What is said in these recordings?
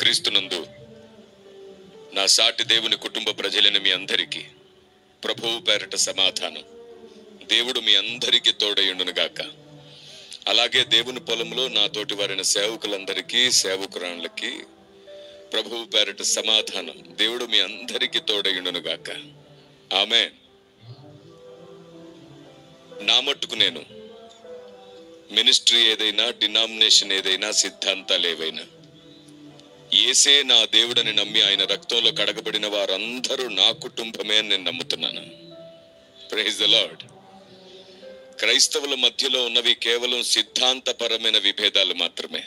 క్రీస్తునందు నా సాటి దేవుని కుటుంబ ప్రజలైన మీ అందరికీ ప్రభువు పేరట సమాధానం. దేవుడు మీ అందరికీ తోడయుండును గాక. అలాగే దేవుని పొలంలో నా తోటి వారైన సేవకులందరికీ, సేవకురాళ్ళకి ప్రభువు పేరట సమాధానం. దేవుడు మీ అందరికీ తోడయుండును గాక. ఆమేన్. నా మట్టుకు నేను మినిస్ట్రీ ఏదైనా, డినామినేషన్ ఏదైనా, సిద్ధాంతాలు ఏవైనా, యేసే నా దేవుడని నమ్మి ఆయన రక్తంలో కడగబడిన వారందరూ నా కుటుంబమే అని నేను నమ్ముతున్నాను. Praise the lord. క్రైస్తవుల మధ్యలో ఉన్నవి కేవలం సిద్ధాంతపరమైన విభేదాలు మాత్రమే,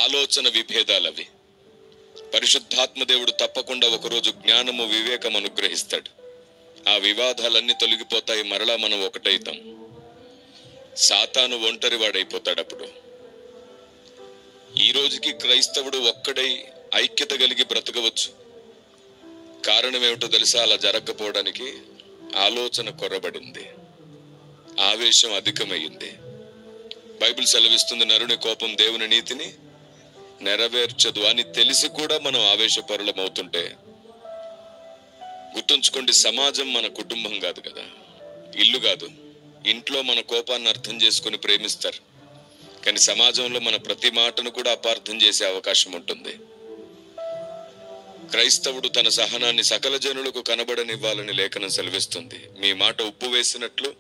ఆలోచన విభేదాలు. అవి పరిశుద్ధాత్మ దేవుడు తప్పకుండా ఒకరోజు జ్ఞానము, వివేకం అనుగ్రహిస్తాడు. ఆ వివాదాలన్నీ తొలగిపోతాయి. మరలా మనం ఒకటైతాం. సాతాను ఒంటరి వాడైపోతాడు. అప్పుడు ఈ రోజుకి క్రైస్తవుడు ఒక్కడై ఐక్యత కలిగి బ్రతకవచ్చు. కారణం ఏమిటో తెలుసా? అలా జరగకపోవడానికి ఆలోచన కొరబడింది, ఆవేశం అధికమైంది. బైబిల్ సెలవిస్తుంది, నరుని కోపం దేవుని నీతిని నెరవేర్చదు అని తెలిసి కూడా మనం ఆవేశపరులం అవుతుంటే, గుర్తుంచుకోండి, సమాజం మన కుటుంబం కాదు కదా, ఇల్లు కాదు. ఇంట్లో మన కోపాన్ని అర్థం చేసుకుని ప్రేమిస్తారు, కానీ సమాజంలో మన ప్రతి మాటను కూడా అపార్థం చేసే అవకాశం ఉంటుంది. క్రైస్తవుడు తన సహనాన్ని సకల జనులకు కనబడనివ్వాలని లేఖనం సెలవిస్తుంది. మీ మాట ఉప్పు వేసినట్లు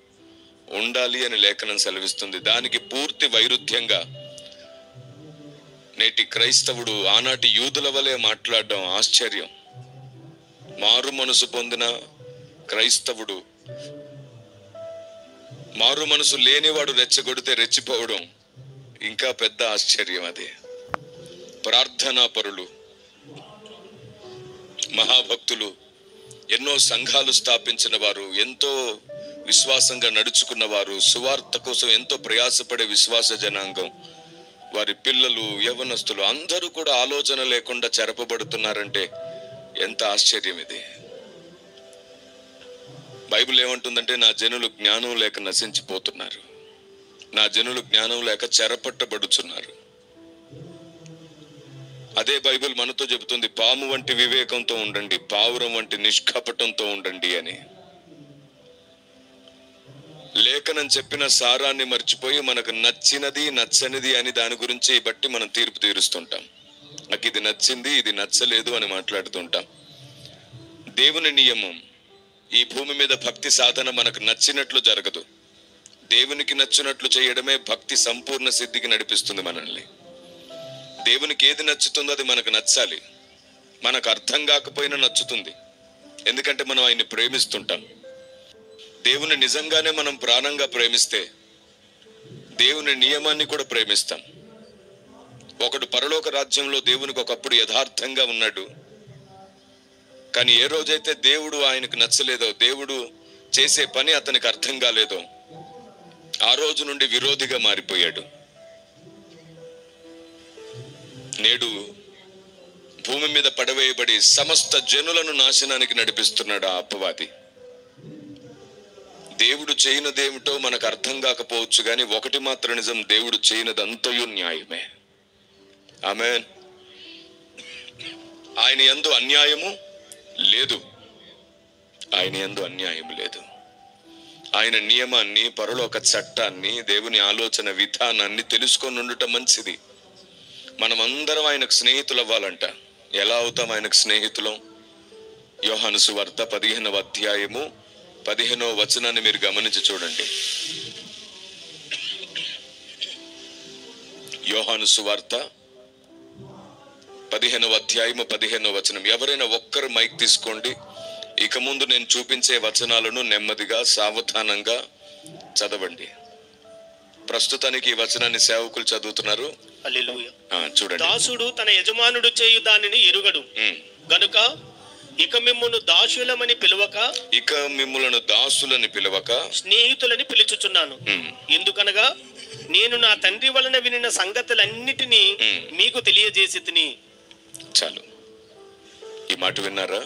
ఉండాలి అని లేఖనం సెలవిస్తుంది. దానికి పూర్తి వైరుధ్యంగా నేటి క్రైస్తవుడు ఆనాటి యూదుల వలె మాట్లాడడం ఆశ్చర్యం. మారు మనసు పొందిన క్రైస్తవుడు, మారు మనసు లేనివాడు రెచ్చగొడితే రెచ్చిపోవడం ఇంకా పెద్ద ఆశ్చర్యం. అది ప్రార్థనా పరులు, మహాభక్తులు, ఎన్నో సంఘాలు స్థాపించిన వారు, ఎంతో విశ్వాసంగా నడుచుకున్న వారు, సువార్త కోసం ఎంతో ప్రయాసపడే విశ్వాస జనాంగం, వారి పిల్లలు, యవ్వనస్తులు అందరూ కూడా ఆలోచన లేకుండా చెరపబడుతున్నారంటే ఎంత ఆశ్చర్యం ఇది. బైబిల్ ఏమంటుందంటే, నా జనులు జ్ఞానం లేక నశించిపోతున్నారు, నా జనులు జ్ఞానం లేక చెరపట్టబడుచున్నారు. అదే బైబిల్ మనతో చెబుతుంది, పాము వంటి వివేకంతో ఉండండి, పావురం వంటి నిష్కపటంతో ఉండండి అని. లేఖనం చెప్పిన సారాన్ని మర్చిపోయి మనకు నచ్చినది, నచ్చనిది అని దాని గురించి బట్టి మనం తీర్పు తీరుస్తుంటాం. నాకు ఇది నచ్చింది, ఇది నచ్చలేదు అని మాట్లాడుతుంటాం. దేవుని నియమం, ఈ భూమి మీద భక్తి సాధన మనకు నచ్చినట్లు జరగదు. దేవునికి నచ్చినట్లు చేయడమే భక్తి సంపూర్ణ సిద్ధికి నడిపిస్తుంది మనల్ని. దేవునికి ఏది నచ్చుతుందో అది మనకు నచ్చాలి. మనకు అర్థం కాకపోయినా నచ్చుతుంది, ఎందుకంటే మనం ఆయన్ని ప్రేమిస్తుంటాం. దేవుని నిజంగానే మనం ప్రాణంగా ప్రేమిస్తే దేవుని నియమాన్ని కూడా ప్రేమిస్తాం. ఒకడు పరలోక రాజ్యంలో దేవునికి ఒకప్పుడు యథార్థంగా ఉన్నాడు, కానీ ఏ రోజైతే దేవుడు ఆయనకు నచ్చలేదో, దేవుడు చేసే పని అతనికి అర్థం కాలేదో, ఆ రోజు నుండి విరోధిగా మారిపోయాడు. నేడు భూమి మీద పడవేయబడి సమస్త జనులను నాశనానికి నడిపిస్తున్నాడు ఆ అపవాది. దేవుడు చేయనదేమిటో మనకు అర్థం కాకపోవచ్చు, కానీ ఒకటి మాత్రం నిజం, దేవుడు చేయనదంతయు న్యాయమే. ఆమేన్. ఆయన యందు అన్యాయము లేదు, ఆయన యందు అన్యాయం లేదు. ఆయన నియమాన్ని, పరలోక చట్టాన్ని, దేవుని ఆలోచన విధానాన్ని తెలుసుకొని ఉండటం మంచిది. మనమందరం ఆయనకు స్నేహితులు అవ్వాలంట. ఎలా అవుతాం ఆయనకు స్నేహితులం? యోహాను సువార్త 15వ అధ్యాయము 15వ వచనాన్ని మీరు గమనించి చూడండి. యోహాను సువార్త 15వ అధ్యాయము 15వ వచనం. ఎవరైనా ఒక్కరు మైక్ తీసుకోండి. ఇక ముందు నేను చూపించే వచనాలను నెమ్మదిగా, సావధానంగా చదవండి. ప్రస్తుతానికి ఈ వచనాన్ని సేవకులు చదువుతున్నారు. చూడండి. దాసుడు తన యజమానుడు చేయు దానిని ఎరుగడు గనుక ఇక మిమ్మును దాసులమని పిలవక, ఇక మిమ్ములను దాసులని పిలవక స్నేహితులని పిలుచుచున్నాను. ఎందుకనగా నేను నా తండ్రి వలన వినిన సంగతులన్నిటినీ మీకు తెలియజేసి తిని. చాలు, ఈ మాట విన్నారా?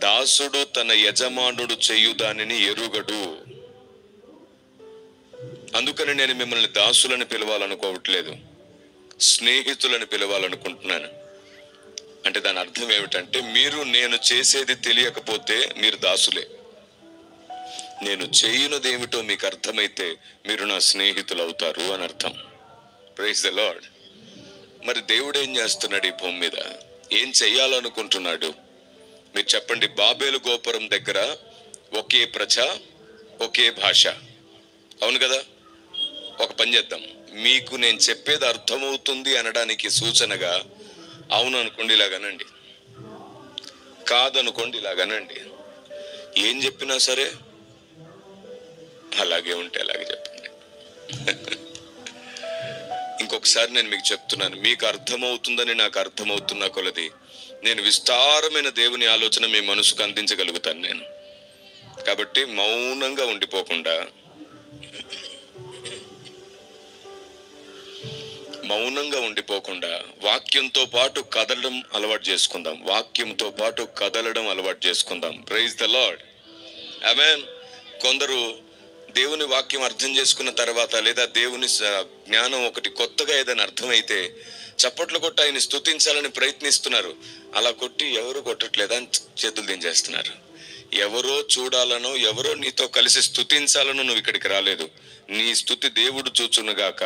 దాసుడు తన యజమానుడు చేయు దానిని ఎరుగడు. అందుకని నేను మిమ్మల్ని దాసులని పిలవాలనుకోవట్లేదు. స్నేహితులను పిలవాలనుకుంటున్నాను. అంటే దాని అర్థం ఏమిటంటే, మీరు నేను చేసేది తెలియకపోతే మీరు దాసులే. నేను చేయనది ఏమిటో మీకు అర్థమైతే మీరు నా స్నేహితులు అవుతారు అని అర్థం. Praise the lord. మరి దేవుడు ఏం చేస్తున్నాడు ఈ భూమి మీద? ఏం చెయ్యాలనుకుంటున్నాడు? మీరు చెప్పండి. బాబేలు గోపురం దగ్గర ఒకే ప్రజ, ఒకే భాష, అవును కదా? ఒక పని చేద్దాం. మీకు నేను చెప్పేది అర్థమవుతుంది అనడానికి సూచనగా అవును అనుకోండి ఇలాగనండి, కాదనుకోండి ఇలాగనండి. ఏం చెప్పినా సరే అలాగే ఉంటే అలాగే చెప్పండి. ఇంకొకసారి నేను మీకు చెప్తున్నాను, మీకు అర్థమవుతుందని నాకు అర్థమవుతున్న కొలది నేను విస్తారమైన దేవుని ఆలోచన మీ మనసుకు అందించగలుగుతాను నేను. కాబట్టి మౌనంగా ఉండిపోకుండా, వాక్యంతో పాటు కదలడం అలవాటు చేసుకుందాం. వాక్యంతో పాటు కదలడం అలవాటు చేసుకుందాం. Praise the lord. ఆమేన్. కొందరు దేవుని వాక్యం అర్థం చేసుకున్న తర్వాత, లేదా దేవుని జ్ఞానం ఒకటి కొత్తగా ఏదైనా అర్థమైతే చప్పట్లు కొట్టి ఆయన స్తుతించాలని ప్రయత్నిస్తున్నారు. అలా కొట్టి ఎవరు కొట్టట్లేదని చేతులు దించేస్తున్నారు. ఎవరో చూడాలనో, ఎవరో నీతో కలిసి స్తుతించాలనో నువ్వు ఇక్కడికి రాలేదు. నీ స్తుతి దేవుడు చూచునుగాక,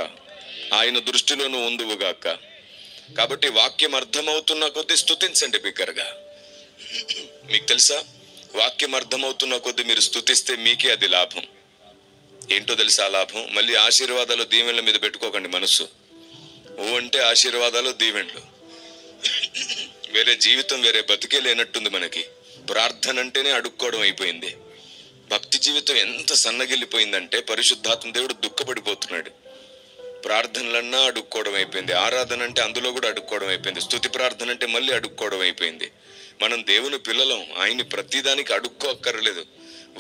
ఆయన దృష్టిలోనూ ఉందువుగాక. కాబట్టి వాక్యం అర్థమవుతున్న కొద్దీ స్తుతించండి బిగ్గరగా. మీకు తెలుసా, వాక్యం అర్థమవుతున్న కొద్దీ మీరు స్తుతిస్తే మీకే అది లాభం. ఏంటో తెలుసా లాభం? మళ్ళీ ఆశీర్వాదాలు దీవెనల మీద పెట్టుకోకండి మనసు. ఓ అంటే ఆశీర్వాదాలు దీవెనలు, వేరే జీవితం వేరే బతికే లేనట్టుంది మనకి. ప్రార్థన అంటేనే అడుక్కోవడం అయిపోయింది. భక్తి జీవితం ఎంత సన్నగిల్లిపోయిందంటే పరిశుద్ధాత్మ దేవుడు దుఃఖపడిపోతున్నాడు. ప్రార్థనలన్నా అడుక్కోవడం అయిపోయింది, ఆరాధన అంటే అందులో కూడా అడుక్కోవడం అయిపోయింది, స్తుతి ప్రార్థన అంటే మళ్ళీ అడుక్కోవడం అయిపోయింది. మనం దేవుని పిల్లలం, ఆయన్ని ప్రతిదానికి అడుక్కోక్కర్లేదు.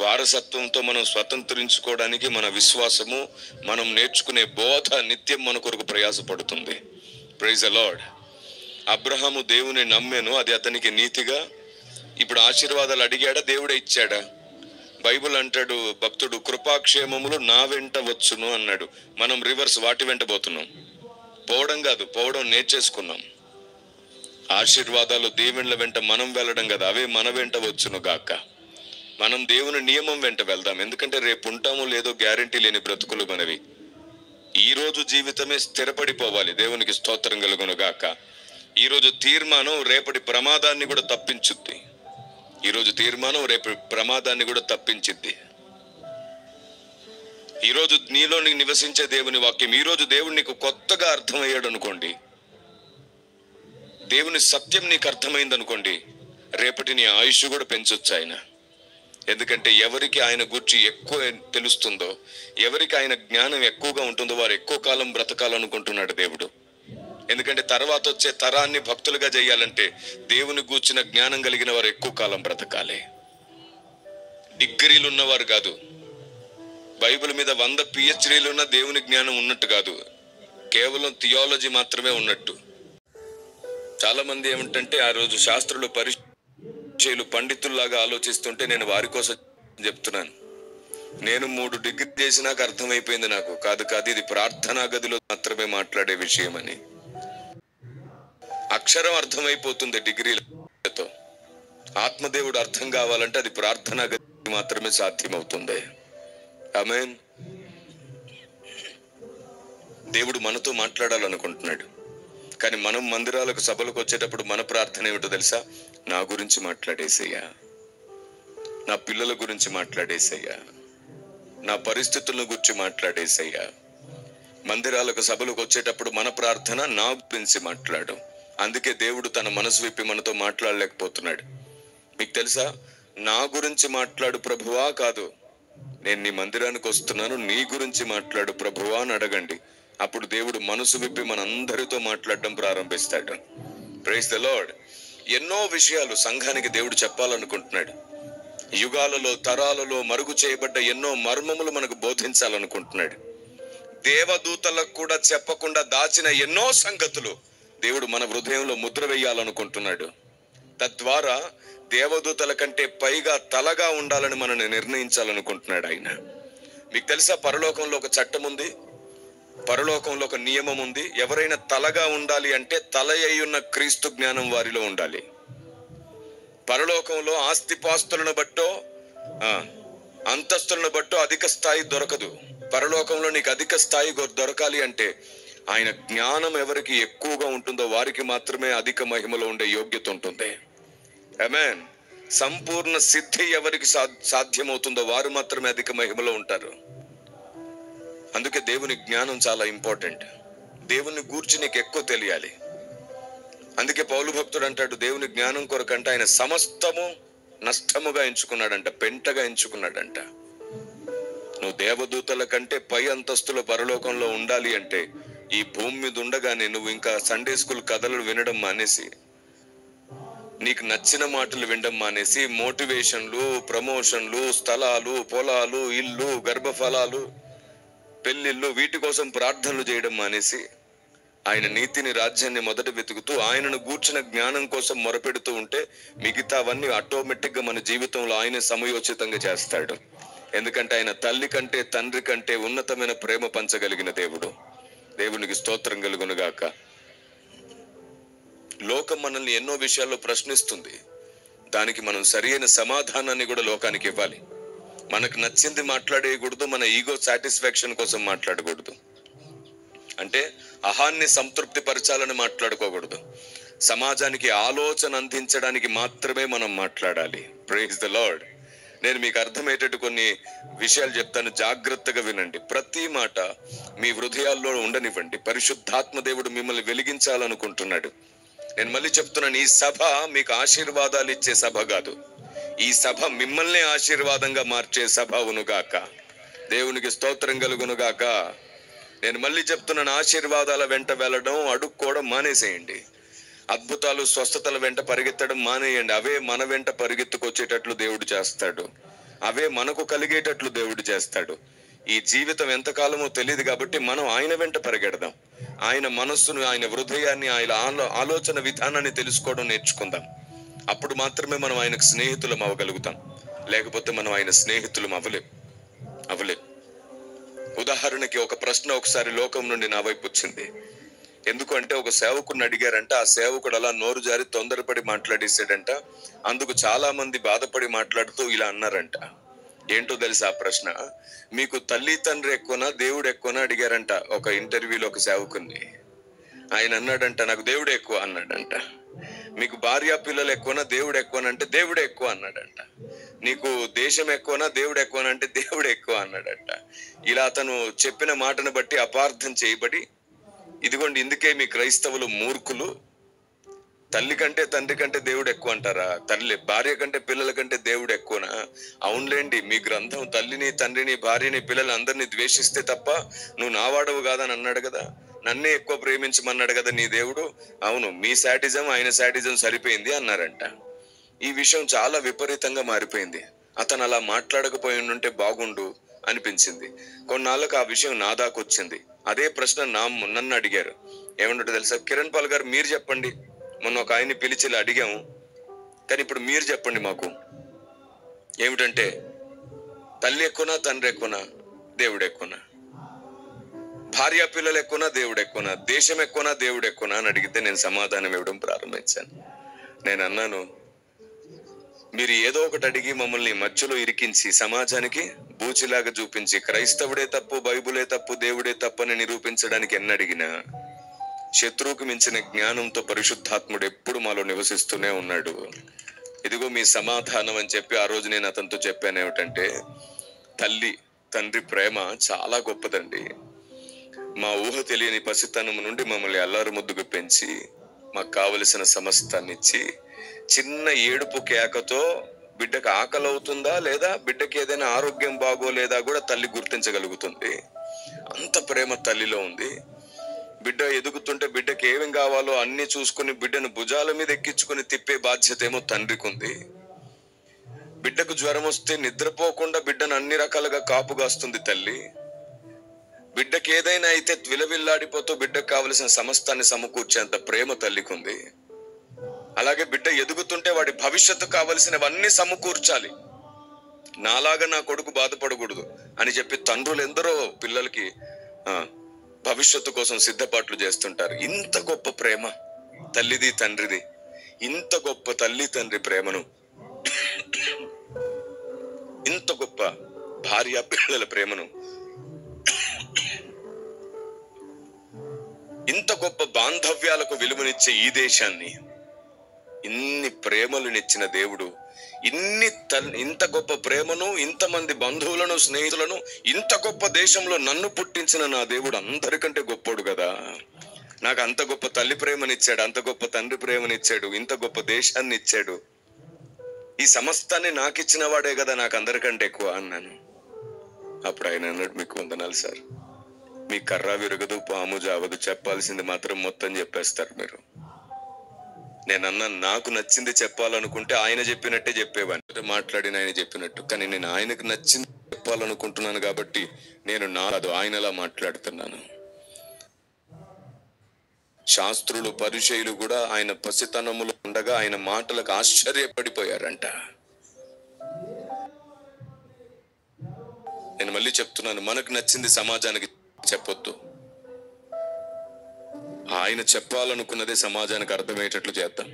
వారసత్వంతో మనం స్వతంత్రించుకోవడానికి మన విశ్వాసము, మనం నేర్చుకునే బోధ నిత్యం మన కొరకు ప్రయాసపడుతుంది. Praise the lord. అబ్రహాము దేవుని నమ్మెను, అది అతనికి నీతిగా. ఇప్పుడు ఆశీర్వాదాలు అడిగాడా? దేవుడే ఇచ్చాడా? బైబిల్ అంటాడు భక్తుడు, కృపాక్షేమములు నా వెంట వచ్చును అన్నాడు. మనం రివర్స్, వాటి వెంట పోతున్నాం. పోవడం కాదు, పోవడం నేర్చేసుకున్నాం. ఆశీర్వాదాలు దీవెనల వెంట మనం వెళ్ళడం కదా, అవే మన వెంట వచ్చును గాక. మనం దేవుని నియమం వెంట వెళ్దాం. ఎందుకంటే రేపు ఉంటామో లేదో గ్యారంటీ లేని బ్రతుకులు మనవి. ఈ రోజు జీవితమే స్థిరపడిపోవాలి. దేవునికి స్తోత్రం కలుగును గాక. ఈరోజు తీర్మానం రేపటి ప్రమాదాన్ని కూడా తప్పించుద్ది. ఈరోజు తీర్మానం రేపు ప్రమాదాన్ని కూడా తప్పించిద్ది. ఈరోజు నీలో నీకు నివసించే దేవుని వాక్యం, ఈరోజు దేవుడు నీకు కొత్తగా అర్థమయ్యాడు అనుకోండి, దేవుని సత్యం నీకు అర్థమైంది అనుకోండి, రేపటి నీ ఆయుష్ కూడా పెంచొచ్చు ఆయన. ఎందుకంటే ఎవరికి ఆయన గురించి ఎక్కువ తెలుస్తుందో, ఎవరికి ఆయన జ్ఞానం ఎక్కువగా ఉంటుందో వారు ఎక్కువ కాలం బ్రతకాలనుకుంటున్నాడు దేవుడు. ఎందుకంటే తర్వాత వచ్చే తరాన్ని భక్తులుగా చేయాలంటే దేవుని గూర్చిన జ్ఞానం కలిగిన వారు ఎక్కువ కాలం బ్రతకాలి. డిగ్రీలు ఉన్నవారు కాదు, బైబిల్ మీద 100 PhDలు ఉన్న దేవుని జ్ఞానం ఉన్నట్టు కాదు, కేవలం థియాలజీ మాత్రమే ఉన్నట్టు. చాలా మంది ఏమిటంటే ఆ రోజు శాస్త్రులు పరిచయులు పండితుల్లాగా ఆలోచిస్తుంటే నేను వారి కోసం చెప్తున్నాను. నేను 3 డిగ్రీ చేసినాక అర్థమైపోయింది నాకు, కాదు ఇది ప్రార్థనా గదిలో మాత్రమే మాట్లాడే విషయం అని. అక్షరం అర్థమైపోతుంది డిగ్రీలతో, ఆత్మదేవుడు అర్థం కావాలంటే అది ప్రార్థనా గది మాత్రమే సాధ్యమవుతుంది. ఆమేన్. దేవుడు మనతో మాట్లాడాలనుకుంటున్నాడు. కానీ మనం మందిరాలకు, సభలకు వచ్చేటప్పుడు మన ప్రార్థన ఏమిటో తెలుసా? నా గురించి మాట్లాడేసయ్యా, నా పిల్లల గురించి మాట్లాడేసయ్యా, నా పరిస్థితుల గురించి మాట్లాడేసయ్యా. మందిరాలకు, సభలకు వచ్చేటప్పుడు మన ప్రార్థన నా గురించి మాట్లాడు. అందుకే దేవుడు తన మనసు విప్పి మనతో మాట్లాడలేకపోతున్నాడు. మీకు తెలుసా, నా గురించి మాట్లాడు ప్రభువా కాదు, నేను నీ మందిరానికి వస్తున్నాను, నీ గురించి మాట్లాడు ప్రభువా అని అడగండి. అప్పుడు దేవుడు మనసు విప్పి మనందరితో మాట్లాడడం ప్రారంభిస్తాడు. Praise the lord. ఎన్నో విషయాలు సంఘానికి దేవుడు చెప్పాలనుకుంటున్నాడు. యుగాలలో, తరాలలో మరుగు చేయబడ్డ ఎన్నో మర్మములు మనకు బోధించాలనుకుంటున్నాడు. దేవదూతలకు కూడా చెప్పకుండా దాచిన ఎన్నో సంగతులు దేవుడు మన హృదయంలో ముద్ర వేయాలనుకుంటున్నాడు. తద్వారా దేవదూతల కంటే పైగా తలగా ఉండాలని మనల్ని నిర్ణయించాలనుకుంటున్నాడు ఆయన. మీకు తెలుసా, పరలోకంలో ఒక చట్టం ఉంది. పరలోకంలో ఒక నియమం ఉంది. ఎవరైనా తలగా ఉండాలి అంటే తల అయ్యున్న క్రీస్తు జ్ఞానం వారిలో ఉండాలి. పరలోకంలో ఆస్తిపాస్తులను బట్టో అంతస్తులను బట్టో అధిక స్థాయి దొరకదు. పరలోకంలో నీకు అధిక స్థాయి దొరకాలి అంటే ఆయన జ్ఞానం ఎవరికి ఎక్కువగా ఉంటుందో వారికి మాత్రమే అధిక మహిమలో ఉండే యోగ్యత ఉంటుంది. ఆమేన్. సంపూర్ణ సిద్ధి ఎవరికి సాధ్యమవుతుందో వారు మాత్రమే అధిక మహిమలో ఉంటారు. అందుకే దేవుని జ్ఞానం చాలా ఇంపార్టెంట్. దేవుని గూర్చి నీకు ఎక్కువ తెలియాలి. అందుకే పౌలు భక్తుడు అంటాడు, దేవుని జ్ఞానం కొరకంటే ఆయన సమస్తము నష్టముగా ఎంచుకున్నాడంట, పెంటగా ఎంచుకున్నాడంట. నువ్వు దేవదూతల కంటే పై అంతస్తుల పరలోకంలో ఉండాలి అంటే ఈ భూమి మీద ఉండగానే నువ్వు ఇంకా సండే స్కూల్ కథలు వినడం మానేసి, నీకు నచ్చిన మాటలు వినడం మానేసి, మోటివేషన్లు, ప్రమోషన్లు, స్థలాలు, పొలాలు, ఇల్లు, గర్భఫలాలు, పెళ్లిళ్ళు, వీటి కోసం ప్రార్థనలు చేయడం మానేసి ఆయన నీతిని, రాజ్యాన్ని మొదట వెతుకుతూ ఆయనను గూర్చిన జ్ఞానం కోసం మొరపెడుతూ ఉంటే మిగతావన్నీ ఆటోమేటిక్ గా మన జీవితంలో ఆయన సమయోచితంగా చేస్తాడు. ఎందుకంటే ఆయన తల్లి కంటే తండ్రి కంటే ఉన్నతమైన ప్రేమ పంచగలిగిన దేవుడు. దేవునికి స్తోత్రం కలుగునుగాక. లోకం మనల్ని ఎన్నో విషయాల్లో ప్రశ్నిస్తుంది. దానికి మనం సరైన సమాధానాన్ని కూడా లోకానికి ఇవ్వాలి. మనకు నచ్చింది మాట్లాడేయకూడదు, మన ఈగో సాటిస్ఫాక్షన్ కోసం మాట్లాడకూడదు. అంటే అహాన్ని సంతృప్తి పరచాలని మాట్లాడుకోకూడదు. సమాజానికి ఆలోచన అందించడానికి మాత్రమే మనం మాట్లాడాలి. Praise the lord. నేను మీకు అర్థమయ్యేటట్టు కొన్ని విషయాలు చెప్తాను, జాగ్రత్తగా వినండి. ప్రతి మాట మీ హృదయాల్లో ఉండనివ్వండి. పరిశుద్ధాత్మ దేవుడు మిమ్మల్ని వెలిగించాలనుకుంటున్నాడు. నేను మళ్ళీ చెప్తున్నాను, ఈ సభ మీకు ఆశీర్వాదాలు ఇచ్చే సభ కాదు. ఈ సభ మిమ్మల్ని ఆశీర్వాదంగా మార్చే సభ అవునుగాక. దేవునికి స్తోత్రం కలుగునుగాక. నేను మళ్ళీ చెప్తున్నాను, ఆశీర్వాదాల వెంట వెళ్ళడం, అడుక్కోవడం మానేసేయండి. అద్భుతాలు, స్వస్థతల వెంట పరిగెత్తడం మానేయండి. అవే మన వెంట పరిగెత్తుకొచ్చేటట్లు దేవుడు చేస్తాడు. అవే మనకు కలిగేటట్లు దేవుడు చేస్తాడు. ఈ జీవితం ఎంతకాలమో తెలియదు కాబట్టి మనం ఆయన వెంట పరిగెడదాం. ఆయన మనస్సును, ఆయన హృదయాన్ని, ఆయన ఆలోచన విధానాన్ని తెలుసుకోవడం నేర్చుకుందాం. అప్పుడు మాత్రమే మనం ఆయనకు స్నేహితులం అవ్వగలుగుతాం. లేకపోతే మనం ఆయన స్నేహితులం అవ్వలేం. ఉదాహరణకి ఒక ప్రశ్న ఒకసారి లోకం నుండి నా వైపు వచ్చింది. ఎందుకంటే ఒక సేవకుడిని అడిగారంట. ఆ సేవకుడు అలా నోరు జారి తొందరపడి మాట్లాడేసాడంట. అందుకు చాలా మంది బాధపడి మాట్లాడుతూ ఇలా అన్నారంట. ఏంటో తెలుసా ఆ ప్రశ్న? మీకు తల్లి తండ్రి ఎక్కువనా, దేవుడు ఎక్కువనా అడిగారంట ఒక ఇంటర్వ్యూలో ఒక సేవకుని. ఆయన అన్నాడంట, నాకు దేవుడు ఎక్కువ అన్నాడంట. మీకు భార్య పిల్లలు ఎక్కువనా, దేవుడు ఎక్కువనంటే దేవుడు ఎక్కువ అన్నాడంట. నీకు దేశం ఎక్కువనా, దేవుడు ఎక్కువనంటే దేవుడు ఎక్కువ అన్నాడంట. ఇలా అతను చెప్పిన మాటను బట్టి అపార్థం చేయబడి, ఇదిగోండి ఇందుకే మీ క్రైస్తవులు మూర్ఖులు, తల్లి కంటే తండ్రి కంటే దేవుడు ఎక్కువ అంటారా? భార్య కంటే పిల్లల కంటే దేవుడు ఎక్కువనా? అవునులేండి, మీ గ్రంథం తల్లిని, తండ్రిని, భార్యని, పిల్లలు అందరినీ ద్వేషిస్తే తప్ప నువ్వు నావాడవు కాదని అన్నాడు కదా. నన్నే ఎక్కువ ప్రేమించమన్నాడు కదా నీ దేవుడు. అవును, మీ శాటిజం ఆయన శాటిజం సరిపోయింది అన్నారంట. ఈ విషయం చాలా విపరీతంగా మారిపోయింది. అతను అలా మాట్లాడకపోయి ఉంటే బాగుండు అనిపించింది. కొన్నాళ్ళకు ఆ విషయం నా దాకా వచ్చింది. అదే ప్రశ్న నన్ను అడిగారు. ఏమన్నట్టు తెలుసా? కిరణ్ పాల్ గారు మీరు చెప్పండి, మొన్న ఒక ఆయన్ని పిలిచి అడిగాము, కానీ ఇప్పుడు మీరు చెప్పండి మాకు, ఏమిటంటే తల్లి ఎక్కువనా, తండ్రి ఎక్కువనా, దేవుడు ఎక్కువనా? భార్య పిల్లలు ఎక్కువనా, దేవుడు ఎక్కువనా? దేశం ఎక్కువనా, దేవుడు ఎక్కువనా అని అడిగితే నేను సమాధానం ఇవ్వడం ప్రారంభించాను. నేను అన్నాను, మీరు ఏదో ఒకటి అడిగి మమ్మల్ని మధ్యలో ఇరికించి సమాజానికి బూచిలాగా చూపించి క్రైస్తవుడే తప్పు, బైబులే తప్పు, దేవుడే తప్పు అని నిరూపించడానికి ఎన్ని అడిగినా శత్రువుకు మించిన జ్ఞానంతో పరిశుద్ధాత్ముడు ఎప్పుడు మాలో నివసిస్తూనే ఉన్నాడు. ఇదిగో మీ సమాధానం అని చెప్పి ఆ రోజు నేను అతనితో చెప్పాను ఏమిటంటే, తల్లి తండ్రి ప్రేమ చాలా గొప్పదండి. మా ఊహ తెలియని పసితనం నుండి మమ్మల్ని అల్లారు ముద్దుకు పెంచి మాకు కావలసిన సమస్తాన్ని ఇచ్చి, చిన్న ఏడుపు కేకతో బిడ్డకు ఆకలి అవుతుందా లేదా, బిడ్డకి ఏదైనా ఆరోగ్యం బాగోలేదా కూడా తల్లి గుర్తించగలుగుతుంది. అంత ప్రేమ తల్లిలో ఉంది. బిడ్డ ఎదుగుతుంటే బిడ్డకి ఏమేం కావాలో అన్ని చూసుకుని బిడ్డను భుజాల మీద ఎక్కించుకుని తిప్పే బాధ్యత ఏమో తండ్రికి ఉంది. బిడ్డకు జ్వరం వస్తే నిద్రపోకుండా బిడ్డను అన్ని రకాలుగా కాపుగాస్తుంది తల్లి. బిడ్డకి ఏదైనా అయితే విలవిల్లాడిపోతూ బిడ్డకు కావలసిన సమస్తాన్ని సమకూర్చేంత ప్రేమ తల్లికి ఉంది. అలాగే బిడ్డ ఎదుగుతుంటే వాడి భవిష్యత్తు కావలసినవన్నీ సమకూర్చాలి. నాలాగా నా కొడుకు బాధపడకూడదు అని చెప్పి తండ్రులు ఎందరో పిల్లలకి భవిష్యత్తు కోసం సిద్ధపాట్లు చేస్తుంటారు. ఇంత గొప్ప ప్రేమ తల్లిది తండ్రిది, ఇంత గొప్ప తల్లి తండ్రి ప్రేమను, ఇంత గొప్ప భార్య పిల్లల ప్రేమను, ఇంత గొప్ప బాంధవ్యాలకు విలువనిచ్చే ఈ దేశాన్ని, ఇన్ని ప్రేమలునిచ్చిన దేవుడు ఇంత గొప్ప ప్రేమను, ఇంతమంది బంధువులను, స్నేహితులను, ఇంత గొప్ప దేశంలో నన్ను పుట్టించిన నా దేవుడు అందరికంటే గొప్పోడు కదా. నాకు అంత గొప్ప తల్లి ప్రేమనిచ్చాడు, అంత గొప్ప తండ్రి ప్రేమనిచ్చాడు, ఇంత గొప్ప దేశాన్ని ఇచ్చాడు. ఈ సమస్తాన్ని నాకు ఇచ్చిన వాడే కదా నాకు అందరికంటే ఎక్కువ అన్నాను. అప్పుడు ఆయన అన్నాడు, మీకు వందనాలు సార్, మీ కర్ర విరగదు, పాము జావదు, చెప్పాల్సింది మాత్రం మొత్తం చెప్పేస్తారు మీరు. నేనన్నా నాకు నచ్చింది చెప్పాలనుకుంటే ఆయన చెప్పినట్టే చెప్పేవాడిని, మాట్లాడిన ఆయన చెప్పినట్టు. కానీ నేను ఆయనకు నచ్చింది చెప్పాలనుకుంటున్నాను కాబట్టి నేను నాదు ఆయనలా మాట్లాడుతున్నాను. శాస్త్రులు పరిచయులు కూడా ఆయన పసితనములు ఉండగా ఆయన మాటలకు ఆశ్చర్యపడిపోయారంట. నేను మళ్ళీ చెప్తున్నాను, మనకు నచ్చింది సమాజానికి చెప్పొద్దు. ఆయన చెప్పాలనుకున్నదే సమాజానికి అర్థమయ్యేటట్లు చేద్దాం.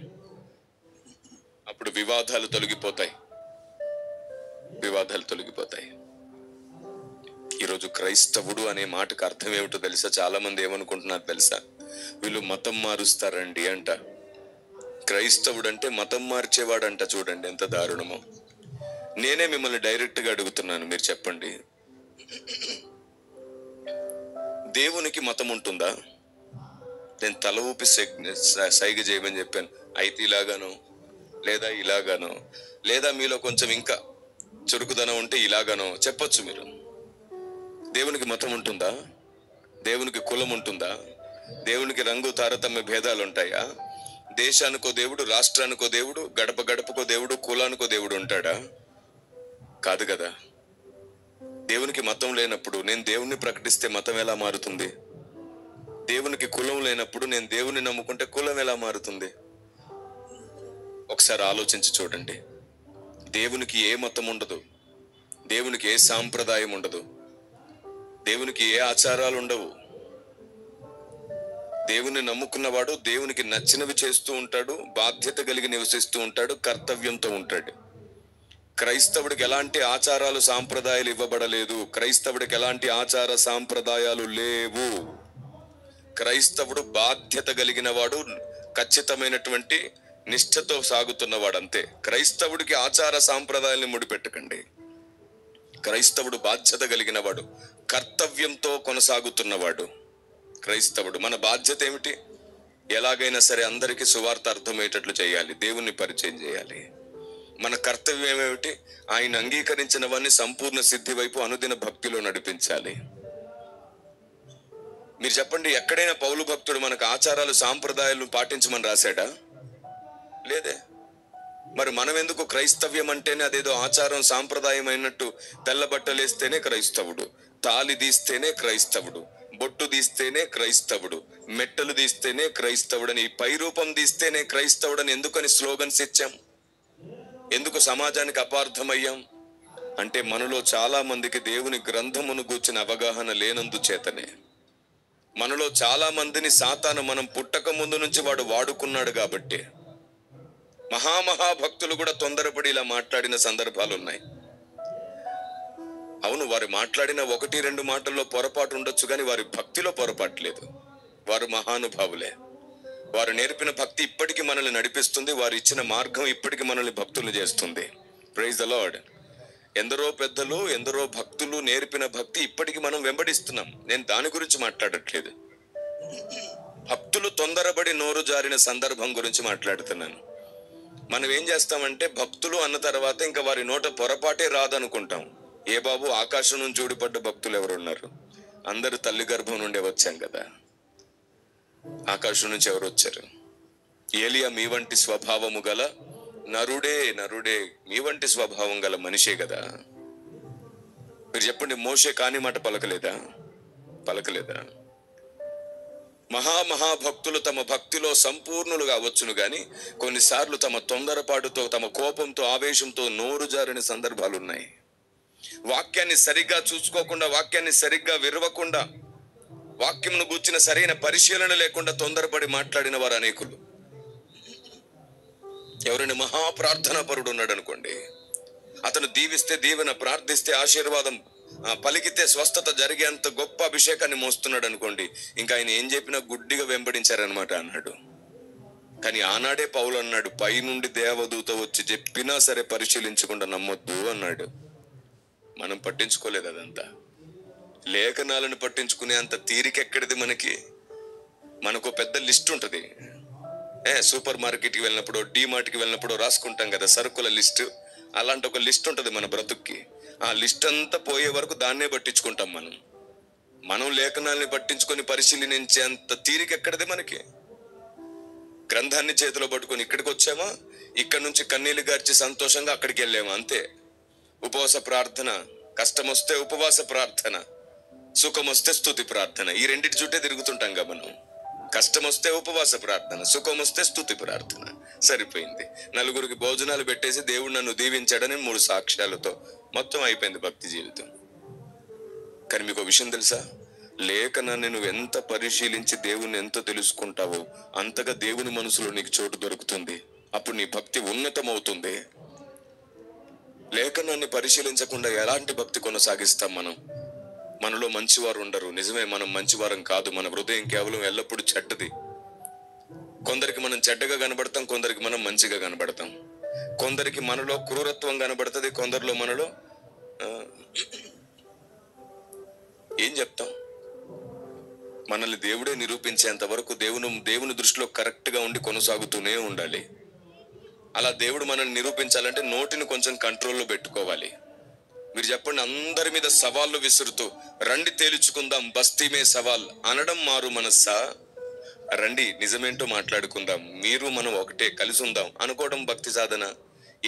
అప్పుడు వివాదాలు తొలగిపోతాయి. ఈరోజు క్రైస్తవుడు అనే మాటకు అర్థం ఏమిటో తెలుసా? చాలా మంది ఏమనుకుంటున్నారు తెలుసా? వీళ్ళు మతం మారుస్తారండి అంట. క్రైస్తవుడు అంటే మతం మార్చేవాడంట. చూడండి ఎంత దారుణమో. నేనే మిమ్మల్ని డైరెక్ట్ గా అడుగుతున్నాను, మీరు చెప్పండి, దేవునికి మతం ఉంటుందా? నేను తల ఊపి సైగ చేయమని చెప్పాను. అయితే ఇలాగానో, లేదా ఇలాగానో, లేదా మీలో కొంచెం ఇంకా చురుకుదనం ఉంటే ఇలాగానో చెప్పొచ్చు మీరు. దేవునికి మతం ఉంటుందా? దేవునికి కులం ఉంటుందా? దేవునికి రంగు తారతమ్య భేదాలు ఉంటాయా? దేశానికో దేవుడు, రాష్ట్రానికో దేవుడు, గడప గడపకో దేవుడు, కులానికో దేవుడు ఉంటాడా? కాదు కదా. దేవునికి మతం లేనప్పుడు నేను దేవుణ్ణి ప్రకటిస్తే మతం ఎలా మారుతుంది? దేవునికి కులం లేనప్పుడు నేను దేవుని నమ్ముకుంటే కులం ఎలా మారుతుంది? ఒకసారి ఆలోచించి చూడండి. దేవునికి ఏ మతం ఉండదు, దేవునికి ఏ సాంప్రదాయం ఉండదు, దేవునికి ఏ ఆచారాలు ఉండవు. దేవుని నమ్ముకున్నవాడు దేవునికి నచ్చినవి చేస్తూ ఉంటాడు, బాధ్యత కలిగి నివసిస్తూ ఉంటాడు, కర్తవ్యంతో ఉంటాడు. క్రైస్తవుడికి ఎలాంటి ఆచారాలు సాంప్రదాయాలు ఇవ్వబడలేదు. క్రైస్తవుడికి ఎలాంటి ఆచార సాంప్రదాయాలు లేవు. క్రైస్తవుడు బాధ్యత కలిగిన వాడు, ఖచ్చితమైనటువంటి నిష్ఠతో సాగుతున్నవాడు, అంతే. క్రైస్తవుడికి ఆచార సాంప్రదాయాలను ముడిపెట్టకండి. క్రైస్తవుడు బాధ్యత కలిగిన వాడు, కర్తవ్యంతో కొనసాగుతున్నవాడు క్రైస్తవుడు. మన బాధ్యత ఏమిటి? ఎలాగైనా సరే అందరికీ సువార్త అర్థమయ్యేటట్లు చేయాలి, దేవుణ్ణి పరిచయం చేయాలి. మన కర్తవ్యం ఏమిటి? ఆయన అంగీకరించినవన్నీ సంపూర్ణ సిద్ధి వైపు అనుదిన భక్తిలో నడిపించాలి. మీరు చెప్పండి, ఎక్కడైనా పౌలు భక్తుడు మనకు ఆచారాలు సాంప్రదాయాలను పాటించమని రాశాడా? లేదే. మరి మనం ఎందుకు క్రైస్తవ్యం అంటేనే అదేదో ఆచారం సాంప్రదాయం అయినట్టు తెల్ల బట్టలు వేస్తేనే క్రైస్తవుడు, తాలి తీస్తేనే క్రైస్తవుడు, బొట్టు తీస్తేనే క్రైస్తవుడు, మెట్టలు తీస్తేనే క్రైస్తవుడని, పై రూపం తీస్తేనే క్రైస్తవుడని ఎందుకని స్లోగన్స్ ఇచ్చాం? ఎందుకు సమాజానికి అపార్థమయ్యాం? అంటే మనలో చాలా మందికి దేవుని గ్రంథమును గూర్చిన అవగాహన లేనందు చేతనే. మనలో చాలా మందిని సాతాను మనం పుట్టక ముందు నుంచి వాడు వాడుకున్నాడు కాబట్టి. మహాభక్తులు కూడా తొందరపడి ఇలా మాట్లాడిన సందర్భాలు ఉన్నాయి. అవును, వారు మాట్లాడిన 1-2 మాటల్లో పొరపాటు ఉండొచ్చు, కానీ వారి భక్తిలో పొరపాటు లేదు. వారు మహానుభావులే. వారు నేర్పిన భక్తి ఇప్పటికీ మనల్ని నడిపిస్తుంది. వారు ఇచ్చిన మార్గం ఇప్పటికీ మనల్ని భక్తులు చేస్తుంది. Praise the lord. ఎందరో పెద్దలు, ఎందరో భక్తులు నేర్పిన భక్తి ఇప్పటికీ మనం వెంబడిస్తున్నాం. నేను దాని గురించి మాట్లాడట్లేదు. భక్తులు తొందరపడి నోరు జారిన సందర్భం గురించి మాట్లాడుతున్నాను. మనం ఏం చేస్తామంటే భక్తులు అన్న తర్వాత ఇంకా వారి నోట పొరపాటే రాదనుకుంటాం. ఏ బాబు, ఆకాశం నుంచి ఊడిపడ్డ భక్తులు ఎవరున్నారు? అందరూ తల్లి గర్భం నుండే వచ్చాం కదా. ఆకాశం నుంచి ఎవరు వచ్చారు? ఏలియా మీ వంటి స్వభావము గల నరుడే మీ వంటి స్వభావం గల మనిషే కదా. మీరు చెప్పండి, మోషే కాని మాట పలకలేదా? మహాభక్తులు తమ భక్తిలో సంపూర్ణులుగా వచ్చును గాని కొన్నిసార్లు తమ తొందరపాటుతో, తమ కోపంతో, ఆవేశంతో నోరు జారిన సందర్భాలు ఉన్నాయి. వాక్యాన్ని సరిగ్గా చూసుకోకుండా, వాక్యాన్ని సరిగ్గా విరవకుండా వాక్యమును గూర్చిన సరైన పరిశీలన లేకుండా తొందరపడి మాట్లాడిన వారు అనేకులు. ఎవరైనా మహాప్రార్థనా పరుడు ఉన్నాడు అనుకోండి, అతను దీవిస్తే దీవెన, ప్రార్థిస్తే ఆశీర్వాదం, పలికితే స్వస్థత జరిగేంత గొప్ప అభిషేకాన్ని మోస్తున్నాడు అనుకోండి, ఇంకా ఆయన ఏం చెప్పినా గుడ్డిగా వెంబడించారనమాట అన్నాడు. కానీ ఆనాడే పౌలు అన్నాడు, పైనుండి దేవదూత వచ్చి చెప్పినా సరే పరిశీలించకుండా నమ్మొద్దు అన్నాడు. మనం పట్టించుకోలేదు అదంతా. లేఖనాలను పట్టించుకునే అంత తీరికెక్కడిది మనకి? మనకు పెద్ద లిస్ట్ ఉంటుంది. సూపర్ మార్కెట్కి వెళ్ళినప్పుడు, డీమార్ట్కి వెళ్ళినప్పుడు రాసుకుంటాం కదా సరుకుల లిస్టు. అలాంటి ఒక లిస్ట్ ఉంటుంది మన బ్రతుక్కి. ఆ లిస్ట్ అంతా పోయే వరకు దాన్నే పట్టించుకుంటాం మనం లేఖనాల్ని పట్టించుకొని పరిశీలించే అంత తీరికెక్కడిది మనకి? గ్రంథాన్ని చేతిలో పట్టుకొని ఇక్కడికి వచ్చామా, ఇక్కడ నుంచి కన్నీళ్లు గార్చి సంతోషంగా అక్కడికి వెళ్ళామా, అంతే. ఉపవాస ప్రార్థన, కష్టం వస్తే ఉపవాస ప్రార్థన, సుఖం వస్తే స్తుతి ప్రార్థన. ఈ రెండింటి చుట్టే తిరుగుతుంటాం కదా మనం. కష్టం వస్తే ఉపవాస ప్రార్థన, సుఖం వస్తే స్తుతి ప్రార్థన. సరిపోయింది. నలుగురికి భోజనాలు పెట్టేసి దేవుడు నన్ను దీవించాడని 3 సాక్ష్యాలతో మొత్తం అయిపోయింది భక్తి జీవితం. కానీ మీకు విషయం తెలుసా? లేఖనాన్ని నువ్వు ఎంత పరిశీలించి దేవుని ఎంత తెలుసుకుంటావో అంతగా దేవుని మనసులో నీకు చోటు దొరుకుతుంది. అప్పుడు నీ భక్తి ఉన్నతమవుతుంది. లేఖనాన్ని పరిశీలించకుండా ఎలాంటి భక్తి కొనసాగిస్తాం మనం? మనలో మంచివారు ఉండరు. నిజమే, మనం మంచివారం కాదు. మన హృదయం కేవలం ఎల్లప్పుడూ చెడ్డది. కొందరికి మనం చెడ్డగా కనబడతాం, కొందరికి మనం మంచిగా కనబడతాం. కొందరికి మనలో క్రూరత్వం కనబడుతుంది, కొందరిలో మనలో ఏం చెప్తాం? మనల్ని దేవుడే నిరూపించేంత వరకు దేవుని దృష్టిలో కరెక్ట్ గా ఉండి కొనసాగుతూనే ఉండాలి. అలా దేవుడు మనల్ని నిరూపించాలంటే నోటిని కొంచెం కంట్రోల్లో పెట్టుకోవాలి. మీరు చెప్పండి, అందరి మీద సవాళ్ళు విసురుతూ రండి తేల్చుకుందాం, బస్తీమే సవాల్ అనడం మారు మనస్సా? రండి నిజమేంటో మాట్లాడుకుందాం, మీరు మనం ఒకటే, కలిసి ఉందాం అనుకోవడం భక్తి సాధన?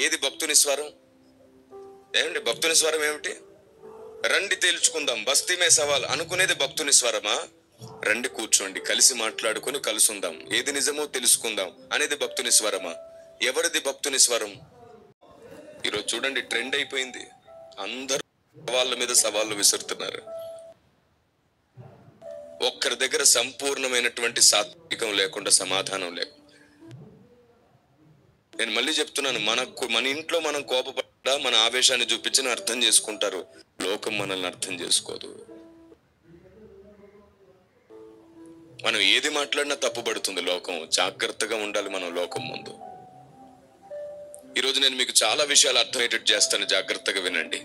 ఏది భక్తుని స్వరం? ఏమండి భక్తుని స్వరం ఏమిటి? రండి తేల్చుకుందాం, బస్తీమే సవాల్ అనుకునేది భక్తుని స్వరమా? రండి కూర్చోండి, కలిసి మాట్లాడుకొని కలిసి ఉందాం, ఏది నిజమో తెలుసుకుందాం అనేది భక్తుని స్వరమా? ఎవరిది భక్తుని స్వరం? ఈరోజు చూడండి, ట్రెండ్ అయిపోయింది. అందరూ సవాళ్ళ మీద సవాళ్ళు విసురుతున్నారు. ఒక్కరి దగ్గర సంపూర్ణమైనటువంటి సాత్వికం లేకుండా, సమాధానం లేకుండా. నేను మళ్ళీ చెప్తున్నాను, మన ఇంట్లో మనం కోపపడ్డా, మన ఆవేశాన్ని చూపించిన అర్థం చేసుకుంటారు. లోకం మనల్ని అర్థం చేసుకోదు. మనం ఏది మాట్లాడినా తప్పుపడుతుంది లోకం. జాగ్రత్తగా ఉండాలి మనం లోకం ముందు. ఈరోజు నేను మీకు చాలా విషయాలు అర్థమయ్యేటట్టు చేస్తాను, జాగ్రత్తగా వినండి.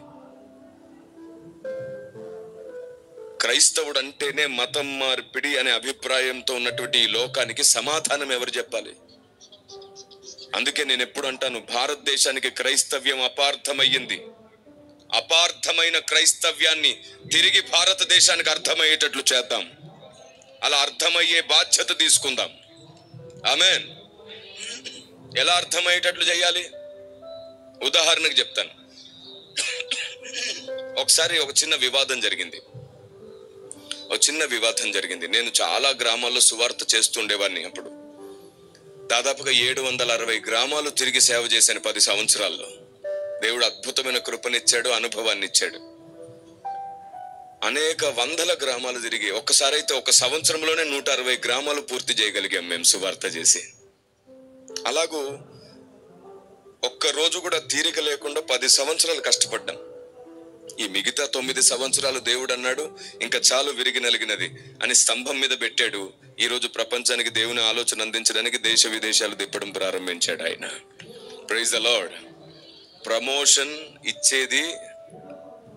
క్రైస్తవుడు అంటేనే మతం మార్పిడి అనే అభిప్రాయంతో ఉన్నటువంటి ఈ లోకానికి సమాధానం ఎవరు చెప్పాలి? అందుకే నేను ఎప్పుడు అంటాను, భారతదేశానికి క్రైస్తవ్యం అపార్థమయ్యింది. అపార్థమైన క్రైస్తవ్యాన్ని తిరిగి భారతదేశానికి అర్థమయ్యేటట్లు చేద్దాం. అలా అర్థమయ్యే బాధ్యత తీసుకుందాం. ఆమేన్. ఎలా అర్థమయ్యేటట్లు చేయాలి? ఉదాహరణకు చెప్తాను. ఒకసారి ఒక చిన్న వివాదం జరిగింది. నేను చాలా గ్రామాల్లో సువార్త చేస్తుండేవాడిని. అప్పుడు దాదాపుగా 760 గ్రామాలు తిరిగి సేవ చేశాను 10 సంవత్సరాల్లో. దేవుడు అద్భుతమైన కృపనిచ్చాడు, అనుభవాన్ని ఇచ్చాడు. అనేక వందల గ్రామాలు తిరిగి, ఒక్కసారి అయితే ఒక సంవత్సరంలోనే 160 గ్రామాలు పూర్తి చేయగలిగాం మేము సువార్త చేసి. అలాగూ ఒక్క రోజు కూడా తీరిక లేకుండా 10 సంవత్సరాలు కష్టపడ్డాం. ఈ మిగతా 9 సంవత్సరాలు దేవుడు అన్నాడు, ఇంకా చాలు విరిగి నలిగినది అని స్తంభం మీద పెట్టాడు. ఈ రోజు ప్రపంచానికి దేవుని ఆలోచన అందించడానికి దేశ విదేశాలు తిప్పడం ప్రారంభించాడు ఆయన. Praise the lord. ప్రమోషన్ ఇచ్చేది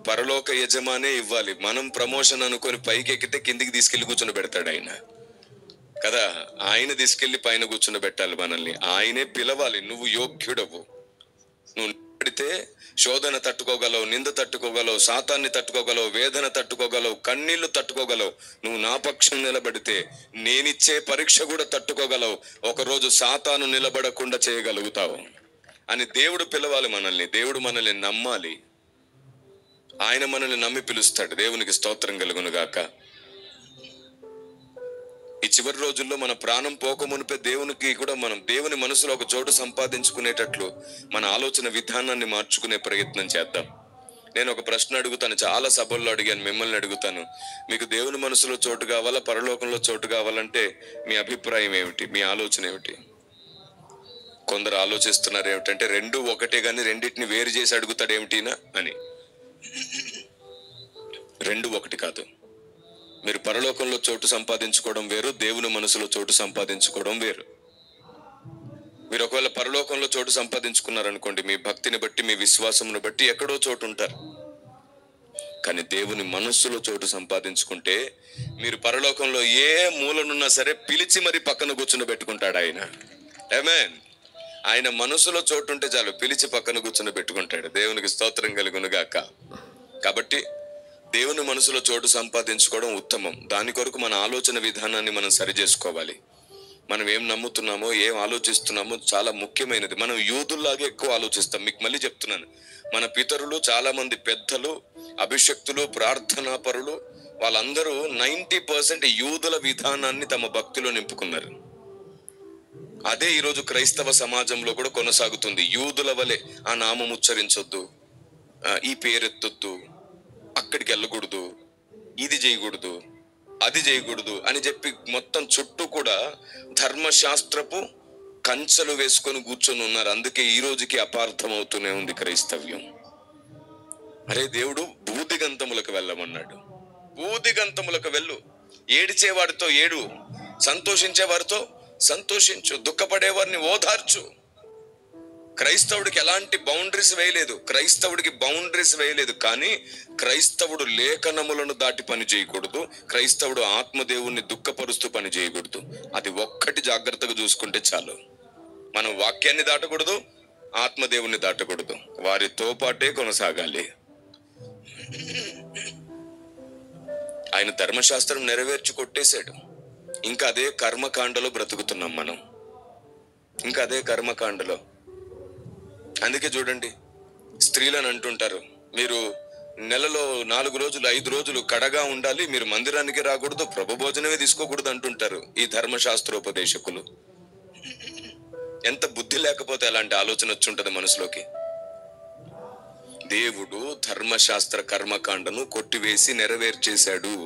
పరలోక యజమానే ఇవ్వాలి. మనం ప్రమోషన్ అనుకొని పైకి ఎక్కితే కిందికి తీసుకెళ్లి కూర్చుని పెడతాడు ఆయన కదా. ఆయన తీసుకెళ్లి పైన కూర్చుని పెట్టాలి మనల్ని. ఆయనే పిలవాలి, నువ్వు యోగ్యుడవు, నువ్వు నిలబడితే శోధన తట్టుకోగలవు, నింద తట్టుకోగలవు, సాతాన్ని తట్టుకోగలవు, వేదన తట్టుకోగలవు, కన్నీళ్లు తట్టుకోగలవు. నువ్వు నా పక్షం నిలబడితే నేనిచ్చే పరీక్ష కూడా తట్టుకోగలవు. ఒకరోజు సాతాను నిలబడకుండా చేయగలుగుతావు అని దేవుడు పిలవాలి మనల్ని. దేవుడు మనల్ని నమ్మాలి. ఆయన మనల్ని నమ్మి పిలుస్తాడు. దేవునికి స్తోత్రం కలుగును గాక. ఈ చివరి రోజుల్లో మన ప్రాణం పోక మునిపే దేవునికి కూడా మనం దేవుని మనసులో ఒక చోటు సంపాదించుకునేటట్లు మన ఆలోచన విధానాన్ని మార్చుకునే ప్రయత్నం చేద్దాం. నేను ఒక ప్రశ్న అడుగుతాను, చాలా సభల్లో అడిగాను, మిమ్మల్ని అడుగుతాను. మీకు దేవుని మనసులో చోటు కావాలా, పరలోకంలో చోటు కావాలంటే మీ అభిప్రాయం ఏమిటి, మీ ఆలోచన ఏమిటి? కొందరు ఆలోచిస్తున్నారు ఏమిటంటే రెండు ఒకటే కానీ రెండింటిని వేరు చేసి అడుగుతాడు ఏమిటినా అని. రెండు ఒకటి కాదు. మీరు పరలోకంలో చోటు సంపాదించుకోవడం వేరు, దేవుని మనసులో చోటు సంపాదించుకోవడం వేరు. మీరు ఒకవేళ పరలోకంలో చోటు సంపాదించుకున్నారనుకోండి, మీ భక్తిని బట్టి, మీ విశ్వాసమును బట్టి ఎక్కడో చోటు ఉంటారు. కానీ దేవుని మనస్సులో చోటు సంపాదించుకుంటే మీరు పరలోకంలో ఏ మూలనున్నా సరే పిలిచి మరి పక్కన కూర్చుని పెట్టుకుంటాడు ఆయన. ఆమేన్. ఆయన మనసులో చోటు ఉంటే చాలు, పిలిచి పక్కన కూర్చుని పెట్టుకుంటాడు. దేవునికి స్తోత్రం కలుగును గాక. కాబట్టి దేవుని మనసులో చోటు సంపాదించుకోవడం ఉత్తమం. దాని కొరకు మన ఆలోచన విధానాన్ని మనం సరి చేసుకోవాలి. మనం ఏం నమ్ముతున్నామో, ఏం ఆలోచిస్తున్నామో చాలా ముఖ్యమైనది. మనం యూదుల్లాగే ఎక్కువ ఆలోచిస్తాం. మీకు మళ్ళీ చెప్తున్నాను, మన పితరులు చాలా మంది పెద్దలు, అభిషక్తులు, ప్రార్థనా పరులు, వాళ్ళందరూ 90% యూదుల విధానాన్ని తమ భక్తిలో నింపుకున్నారు. అదే ఈరోజు క్రైస్తవ సమాజంలో కూడా కొనసాగుతుంది. యూదుల వలె ఆ నామం ఉచ్చరించొద్దు, ఈ పేరెత్తొద్దు, అక్కడికి వెళ్ళకూడదు, ఇది చేయకూడదు, అది చేయకూడదు అని చెప్పి మొత్తం చుట్టూ కూడా ధర్మశాస్త్రపు కంచెలు వేసుకొని కూర్చొని ఉన్నారు. అందుకే ఈ రోజుకి అపార్థం అవుతూనే ఉంది క్రైస్తవ్యం. అరే దేవుడు భూదిగంతములకు వెళ్ళమన్నాడు. భూదిగంతములకు వెళ్ళు, ఏడిచేవాడితో ఏడు, సంతోషించేవారితో సంతోషించు, దుఃఖపడేవారిని ఓదార్చు. క్రైస్తవుడికి ఎలాంటి బౌండరీస్ వేయలేదు, క్రైస్తవుడికి బౌండరీస్ వేయలేదు. కానీ క్రైస్తవుడు లేఖనములను దాటి పని చేయకూడదు, క్రైస్తవుడు ఆత్మదేవుణ్ణి దుఃఖపరుస్తూ పని చేయకూడదు. అది ఒక్కటి జాగ్రత్తగా చూసుకుంటే చాలు. మనం వాక్యాన్ని దాటకూడదు, ఆత్మదేవుణ్ణి దాటకూడదు, వారితో పాటే కొనసాగాలి. ఆయన ధర్మశాస్త్రం నెరవేర్చి కొట్టేశాడు. ఇంకా అదే కర్మకాండలో బ్రతుకుతున్నాం మనం, ఇంకా అదే కర్మకాండలో. అందుకే చూడండి, స్త్రీలను అంటుంటారు, మీరు నెలలో 4 రోజులు 5 రోజులు కడగా ఉండాలి, మీరు మందిరానికి రాకూడదు, ప్రభు భోజనమే తీసుకోకూడదు అంటుంటారు ఈ ధర్మశాస్త్రోపదేశకులు. ఎంత బుద్ధి లేకపోతే అలాంటి ఆలోచన వచ్చి ఉంటది మనసులోకి. దేవుడు ధర్మశాస్త్ర కర్మకాండను కొట్టివేసి నెరవేర్చేశాడు.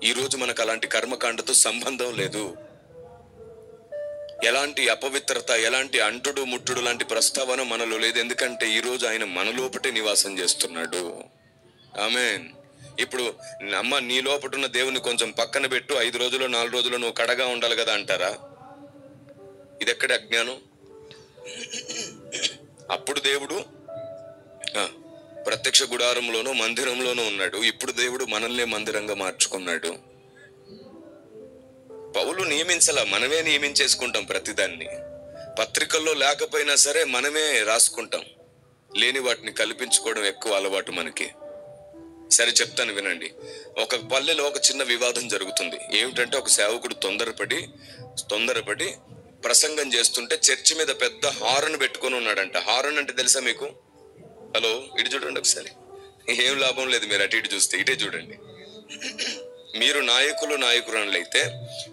ఈరోజు మనకు అలాంటి కర్మకాండతో సంబంధం లేదు. ఎలాంటి అపవిత్రత, ఎలాంటి అంటుడు ముట్టుడు లాంటి ప్రస్తావన మనలో లేదు. ఎందుకంటే ఈరోజు ఆయన మనలోపటే నివాసం చేస్తున్నాడు. ఆమేన్. ఇప్పుడు అమ్మ నీ లోపటున్న దేవుని కొంచెం పక్కన పెట్టు, 5 రోజులు 4 రోజులు నువ్వు కడగా ఉండాలి కదా అంటారా? ఇది ఎక్కడ అజ్ఞానం? అప్పుడు దేవుడు ప్రత్యక్ష గుడారంలోనూ మందిరంలోనూ ఉన్నాడు. ఇప్పుడు దేవుడు మనల్ని మందిరంగా మార్చుకున్నాడు. పౌలు నియమించాల, మనమే నియమించేసుకుంటాం ప్రతిదాన్ని. పత్రికల్లో లేకపోయినా సరే మనమే రాసుకుంటాం. లేని వాటిని కల్పించుకోవడం ఎక్కువ అలవాటు మనకి. సరే చెప్తాను వినండి. ఒక పల్లెలో ఒక చిన్న వివాదం జరుగుతుంది. ఏమిటంటే ఒక సేవకుడు తొందరపడి ప్రసంగం చేస్తుంటే చర్చి మీద పెద్ద హారన్ పెట్టుకొని ఉన్నాడంట. హారన్ అంటే తెలుసా మీకు? హలో, ఇటు చూడండి ఒకసారి. ఏం లాభం లేదు మీరు అటు ఇటు చూస్తే, ఇటే చూడండి. మీరు నాయకురాళ్ళైతే,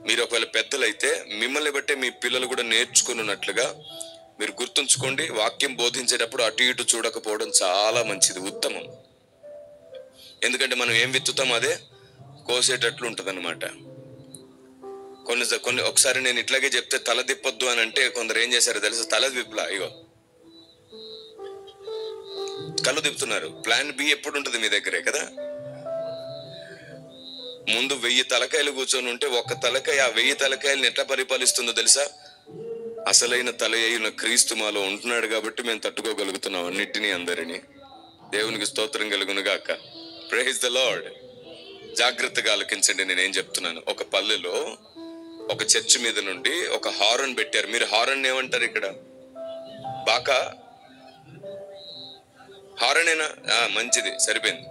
మీరు ఒకవేళ పెద్దలైతే మిమ్మల్ని బట్టే మీ పిల్లలు కూడా నేర్చుకున్నట్లుగా మీరు గుర్తుంచుకోండి. వాక్యం బోధించేటప్పుడు అటు ఇటు చూడకపోవడం చాలా మంచిది, ఉత్తమం. ఎందుకంటే మనం ఏం విత్తుతాం అదే కోసేటట్లు ఉంటది అనమాట. కొన్ని ఒకసారి నేను ఇట్లాగే చెప్తే తల దిప్పొద్దు అని అంటే కొందరు ఏం చేశారో తెలుసు, తల దిప్పులా, ఇగో కళ్ళు దిప్పుతున్నారు. ప్లాన్ బి ఎప్పుడు ఉంటుంది మీ దగ్గరే కదా. ముందు 1000 తలకాయలు కూర్చొని ఉంటే ఒక్క తలకాయ ఆ 1000 తలకాయలను ఎట్లా పరిపాలిస్తుందో తెలుసా? అసలైన తల అయిన క్రీస్తు మాలో ఉంటున్నాడు కాబట్టి మేము తట్టుకోగలుగుతున్నాం అన్నిటినీ, అందరినీ. దేవునికి స్తోత్రం కలుగును గాక. Praise the lord. జాగ్రత్తగా ఆలకించండి నేనేం చెప్తున్నాను. ఒక పల్లెలో ఒక చర్చి మీద నుండి ఒక హారన్ పెట్టారు. మీరు హారన్ ఏమంటారు ఇక్కడ? బాకా హారనేనా? మంచిది, సరిపోయింది.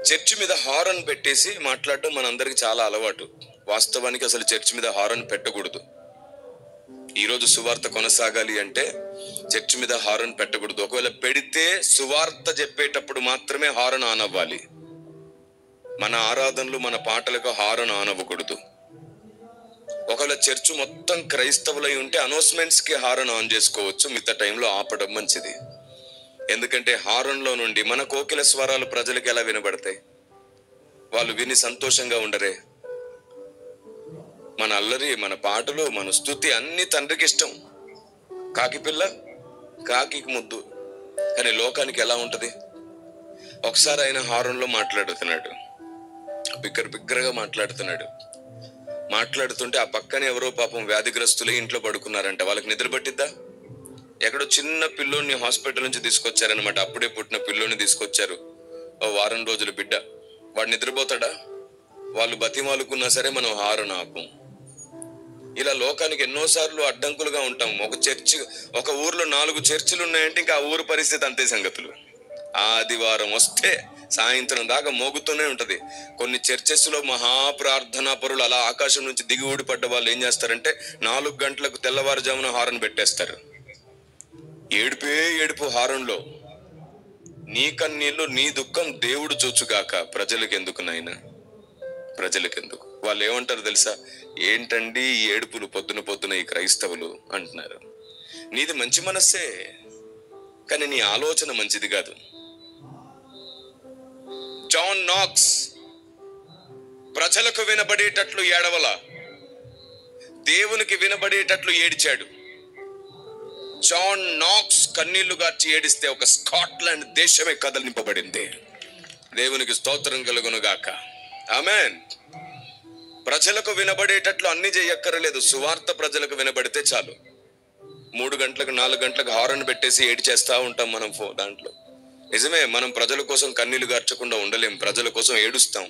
చర్చి మీద హారన్ పెట్టేసి మాట్లాడడం మనందరికి చాలా అలవాటు. వాస్తవానికి అసలు చర్చి మీద హారన్ పెట్టకూడదు. ఈరోజు సువార్త కొనసాగాలి అంటే చర్చి మీద హారన్ పెట్టకూడదు. ఒకవేళ పెడితే సువార్త చెప్పేటప్పుడు మాత్రమే హారన్ ఆన్ అవ్వాలి. మన ఆరాధనలు, మన పాటలకు హారన్ ఆన్ అవ్వకూడదు. ఒకవేళ చర్చ్ మొత్తం క్రైస్తవులై ఉంటే అనౌన్స్మెంట్స్ కి హారన్ ఆన్ చేసుకోవచ్చు, మిగతా టైంలో ఆపడం మంచిది. ఎందుకంటే హారంలో నుండి మన కోకిల స్వరాలు ప్రజలకు ఎలా వినబడతాయి? వాళ్ళు విని సంతోషంగా ఉండరే? మన అల్లరి, మన పాటలు, మన స్తుతి అన్ని తండ్రికి ఇష్టం. కాకి పిల్ల కాకి ముద్దు. కానీ లోకానికి ఎలా ఉంటది? ఒకసారి ఆయన హారంలో మాట్లాడుతున్నాడు, బిగ్గరగా మాట్లాడుతున్నాడు. మాట్లాడుతుంటే ఆ పక్కనే ఎవరో పాపం వ్యాధిగ్రస్తులే ఇంట్లో పడుకున్నారంట. వాళ్ళకి నిద్ర పట్టిద్దా? ఎక్కడో చిన్న పిల్లోని హాస్పిటల్ నుంచి తీసుకొచ్చారనమాట. అప్పుడే పుట్టిన పిల్లోని తీసుకొచ్చారు, ఓ వారం రోజుల బిడ్డ. వాడు నిద్రపోతాడా? వాళ్ళు బతిమాలుకున్నా సరే మనం హారను ఆపం. ఇలా లోకానికి ఎన్నోసార్లు అడ్డంకులుగా ఉంటాం. ఒక ఊర్లో 4 చర్చిలు ఉన్నాయంటే ఇంకా ఆ ఊరు పరిస్థితి అంతే సంగతులు. ఆదివారం వస్తే సాయంత్రం దాకా మోగుతూనే ఉంటది. కొన్ని చర్చెస్ లో మహాప్రార్థనా పరులు అలా ఆకాశం నుంచి దిగి ఊడిపడ్డ వాళ్ళు ఏం చేస్తారంటే 4 గంటలకు తెల్లవారుజామున హారన్ పెట్టేస్తారు. ఏడుపే ఏడుపు హారంలో. నీ కన్నీళ్ళు, నీ దుఃఖం దేవుడు చూచుగాక, ప్రజలకెందుకు నాయనా? ప్రజలకెందుకు? వాళ్ళు ఏమంటారు తెలుసా? ఏంటండి ఈ ఏడుపులు పొద్దున ఈ క్రైస్తవులు అంటున్నారు. నీది మంచి మనస్సే, కానీ నీ ఆలోచన మంచిది కాదు. జాన్ నాక్స్ ప్రజలకు వినబడేటట్లు ఏడవల, దేవునికి వినబడేటట్లు ఏడిచాడు. జాన్ నాక్స్ కన్నీళ్లు గార్చి ఏడిస్తే ఒక స్కాట్లాండ్ దేశమే కదలింపబడింది. దేవునికి స్తోత్రం కలుగును గాక. ఆమేన్. ప్రజలకు వినబడేటట్లు అన్ని చేయక్కర్లేదు. సువార్త ప్రజలకు వినబడితే చాలు. 3 గంటలకు 4 గంటలకు హారన్ పెట్టేసి ఏడి చేస్తా ఉంటాం మనం దాంట్లో. నిజమే, మనం ప్రజల కోసం కన్నీళ్లు గార్చకుండా ఉండలేం, ప్రజల కోసం ఏడుస్తాం.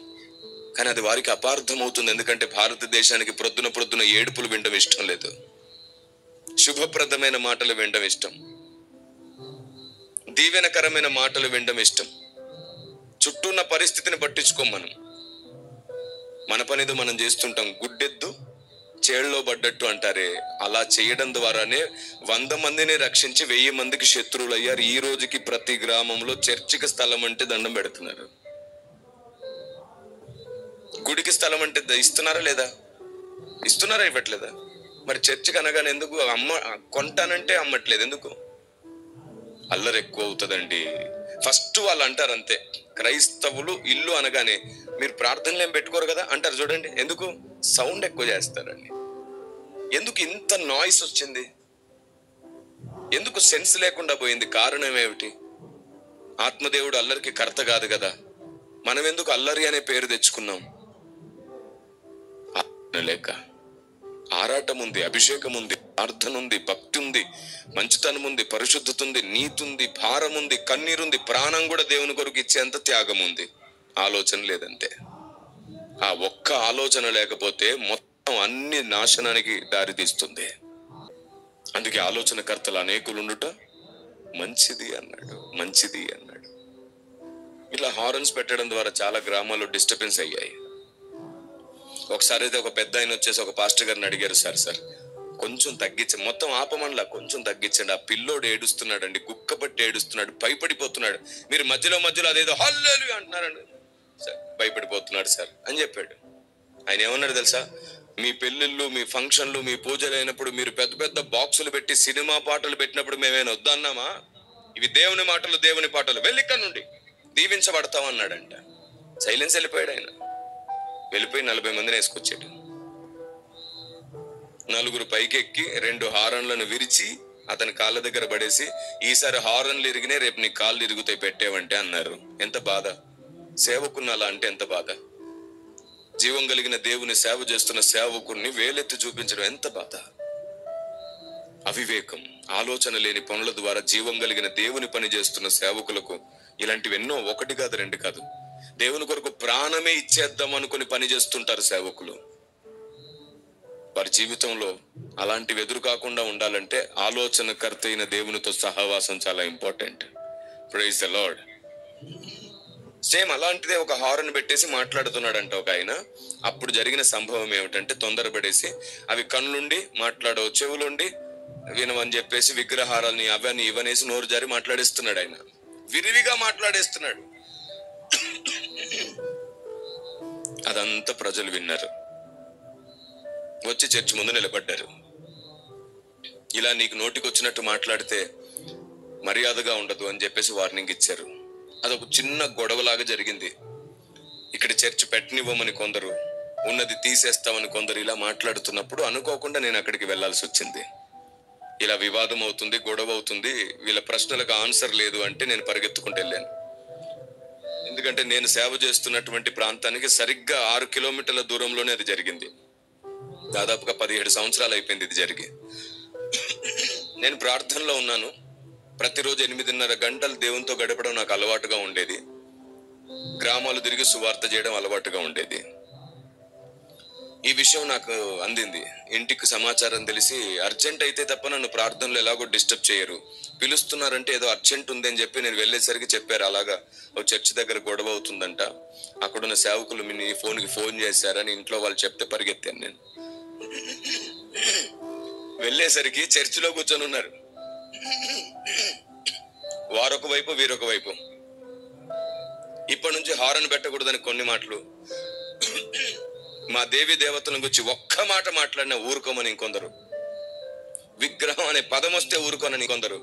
కానీ అది వారికి అపార్థం అవుతుంది. ఎందుకంటే భారతదేశానికి ప్రొద్దున ఏడుపులు వినడం ఇష్టం లేదు, శుభప్రదమైన మాటలు వినడం ఇష్టం, దీవెనకరమైన మాటలు వినడం ఇష్టం. చుట్టూ ఉన్న పరిస్థితిని పట్టించుకోం మనం. మన పనిదో మనం చేస్తుంటాం. గుడ్డెద్దు చేళ్ళలో పడ్డట్టు అంటారే, అలా చేయడం ద్వారానే 100 మందిని రక్షించి 1000 మందికి శత్రువులు అయ్యారు. ఈ రోజుకి ప్రతి గ్రామంలో చర్చికి స్థలం అంటే దండం పెడుతున్నారు. గుడికి స్థలం అంటే ఇస్తున్నారా లేదా? ఇస్తున్నారా? ఇవ్వట్లేదా? మరి చర్చికి అనగానే ఎందుకు కొంటానంటే అమ్మట్లేదు ఎందుకు? అల్లరి ఎక్కువ అవుతుందండి. ఫస్ట్ వాళ్ళు అంటారు అంతే, క్రైస్తవులు ఇల్లు అనగానే మీరు ప్రార్థనలు ఏం పెట్టుకోరు కదా అంటారు. చూడండి, ఎందుకు? సౌండ్ ఎక్కువ చేస్తారండి. ఎందుకు ఇంత నాయిస్ వచ్చింది? ఎందుకు సెన్స్ లేకుండా పోయింది? కారణం ఏమిటి? ఆత్మదేవుడు అల్లరికి కర్త కాదు కదా. మనం ఎందుకు అల్లరి అనే పేరు తెచ్చుకున్నాం? లేక ఆరాటం ఉంది, అభిషేకం ఉంది, ప్రార్థన ఉంది, భక్తి ఉంది, మంచితనం ఉంది, పరిశుద్ధత ఉంది, నీతి ఉంది, భారం ఉంది, కన్నీరుంది, ప్రాణం కూడా దేవుని కొరకు ఇచ్చేంత త్యాగం ఉంది. ఆలోచన లేదంతే. ఆ ఒక్క ఆలోచన లేకపోతే మొత్తం అన్ని నాశనానికి దారి తీస్తుంది. అందుకే ఆలోచనకర్తలు అనేకులుండుట మంచిది అన్నాడు, మంచిది అన్నాడు. ఇలా హారన్స్ పెట్టడం ద్వారా చాలా గ్రామాల్లో డిస్టర్బెన్స్ అయ్యాయి. ఒకసారి అయితే ఒక పెద్ద ఆయన వచ్చేసి ఒక పాస్టర్ గారిని అడిగారు, సార్ కొంచెం తగ్గించండి, మొత్తం ఆపమనలా కొంచెం తగ్గించండి. ఆ పిల్లోడు ఏడుస్తున్నాడండి, గుక్కపట్టి ఏడుస్తున్నాడు, భయపడిపోతున్నాడు. మీరు మధ్యలో అదేదో హల్లెలూయా అంటున్నారండి. సార్ భయపడిపోతున్నాడు సార్ అని చెప్పాడు. ఆయన ఏమన్నాడు తెలుసా? మీ పెళ్లిళ్ళు, మీ ఫంక్షన్లు, మీ పూజలు అయినప్పుడు మీరు పెద్ద బాక్సులు పెట్టి సినిమా పాటలు పెట్టినప్పుడు మేమేమైనా వద్దన్నామా? ఇవి దేవుని మాటలు, దేవుని పాటలు, వెళ్ళిక్కడ నుండి దీవించబడతామన్నాడంట. సైలెన్స్ వెళ్ళిపోయాడు ఆయన. వెళ్ళిపోయి 40 మందిని వేసుకొచ్చాడు. 4 పైకెక్కి 2 హారన్లను విరిచి అతని కాళ్ళ దగ్గర పడేసి, ఈసారి హారన్లు ఇరిగినే, రేపు నీ కాళ్ళు ఇరుగుతాయి పెట్టేవంటే అన్నారు. ఎంత బాధ! సేవకున్నాలా అంటే ఎంత బాధ! జీవం కలిగిన దేవుని సేవ చేస్తున్న సేవకుణ్ణి వేలెత్తి చూపించడం ఎంత బాధ! అవివేకం, ఆలోచన లేని పనుల ద్వారా జీవం కలిగిన దేవుని పని చేస్తున్న సేవకులకు ఇలాంటివి ఎన్నో, 1 కాదు 2 కాదు. దేవుని కొరకు ప్రాణమే ఇచ్చేద్దాం అనుకుని పని చేస్తుంటారు సేవకులు. వారి జీవితంలో అలాంటివి ఎదురు కాకుండా ఉండాలంటే ఆలోచనకర్త అయిన దేవునితో సహవాసం చాలా important. Praise the lord. Same అలాంటిదే ఒక హారన్ పెట్టేసి మాట్లాడుతున్నాడంట ఒక ఆయన. అప్పుడు జరిగిన సంభవం ఏమిటంటే, తొందరపడేసి అవి కళ్ళుండి మాట్లాడవు, చెవులుండి వినవని చెప్పేసి విగ్రహారాలని అవన్నీ ఇవనేసి నోరు జారి మాట్లాడేస్తున్నాడు. ఆయన విరివిగా మాట్లాడేస్తున్నాడు. అదంతా ప్రజలు విన్నారు, వచ్చి చర్చి ముందు నిలబడ్డారు. ఇలా నీకు నోటికి వచ్చినట్టు మాట్లాడితే మర్యాదగా ఉండదు అని చెప్పేసి వార్నింగ్ ఇచ్చారు. అదొక చిన్న గొడవలాగా జరిగింది. ఇక్కడ చర్చ్ పెట్టనివ్వమని కొందరు, ఉన్నది తీసేస్తామని కొందరు ఇలా మాట్లాడుతున్నప్పుడు అనుకోకుండా నేను అక్కడికి వెళ్లాల్సి వచ్చింది. ఇలా వివాదం అవుతుంది, గొడవ అవుతుంది, వీళ్ళ ప్రశ్నలకు ఆన్సర్ లేదు అంటే నేను పరిగెత్తుకుంటూ వెళ్ళాను. ఎందుకంటే నేను సేవ చేస్తున్నటువంటి ప్రాంతానికి సరిగ్గా 6 కిలోమీటర్ల దూరంలోనే అది జరిగింది. దాదాపుగా 17 సంవత్సరాలు అయిపోయింది ఇది జరిగి. నేను ప్రార్థనలో ఉన్నాను. ప్రతిరోజు 8:30 గంటలు దేవునితో గడపడం నాకు అలవాటుగా ఉండేది. గ్రామాలు తిరిగి సువార్త చేయడం అలవాటుగా ఉండేది. ఈ విషయం నాకు అందింది. ఇంటికి సమాచారం తెలిసి, అర్జెంట్ అయితే తప్ప నన్ను ప్రార్థనలు ఎలాగో డిస్టర్బ్ చేయరు, పిలుస్తున్నారంటే ఏదో అర్జెంట్ ఉంది అని చెప్పి నేను వెళ్ళేసరికి చెప్పారు, అలాగా ఓ చర్చ్ దగ్గర గొడవ అవుతుందంట, అక్కడున్న సేవకులు మీ ఫోన్కి ఫోన్ చేశారని ఇంట్లో వాళ్ళు చెప్తే పరిగెత్తాను. నేను వెళ్ళేసరికి చర్చిలో కూర్చొని ఉన్నారు. వారొక వైపు వీరొక వైపు. ఇప్పటి నుంచి హారన్ పెట్టకూడదని కొన్ని మాటలు, మా దేవి దేవతల గురించి ఒక్క మాట మాట్లాడినా ఊరుకోమని ఇంకొందరు, విగ్రహం అనే పదం వస్తే ఊరుకోనని కొందరు.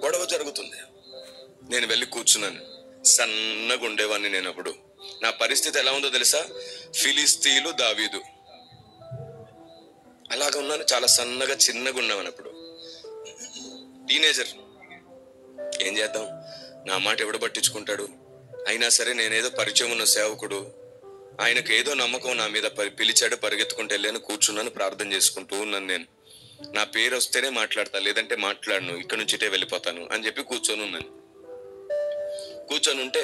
గొడవ జరుగుతుంది. నేను వెళ్ళి కూర్చున్నాను. సన్నగా ఉండేవాడిని నేను అప్పుడు. నా పరిస్థితి ఎలా ఉందో తెలుసా? ఫిలిస్తీయులు దావీదు అలాగ ఉన్నాను. చాలా సన్నగా చిన్నగా ఉన్నామని అప్పుడు. టీనేజర్. ఏం చేద్దాం, నా మాట ఎవడు పట్టించుకుంటాడు? అయినా సరే నేనేదో పరిచయం ఉన్న సేవకుడు, ఆయనకు ఏదో నమ్మకం నా మీద పిలిచాడు, పరిగెత్తుకుంటూ వెళ్ళాను, కూర్చున్నాను, ప్రార్థన చేసుకుంటూ ఉన్నాను. నేను నా పేరు వస్తేనే మాట్లాడతా, లేదంటే మాట్లాడను, ఇక్కడ నుంచి ఇటే వెళ్ళిపోతాను అని చెప్పి కూర్చొని ఉన్నాను. కూర్చొని ఉంటే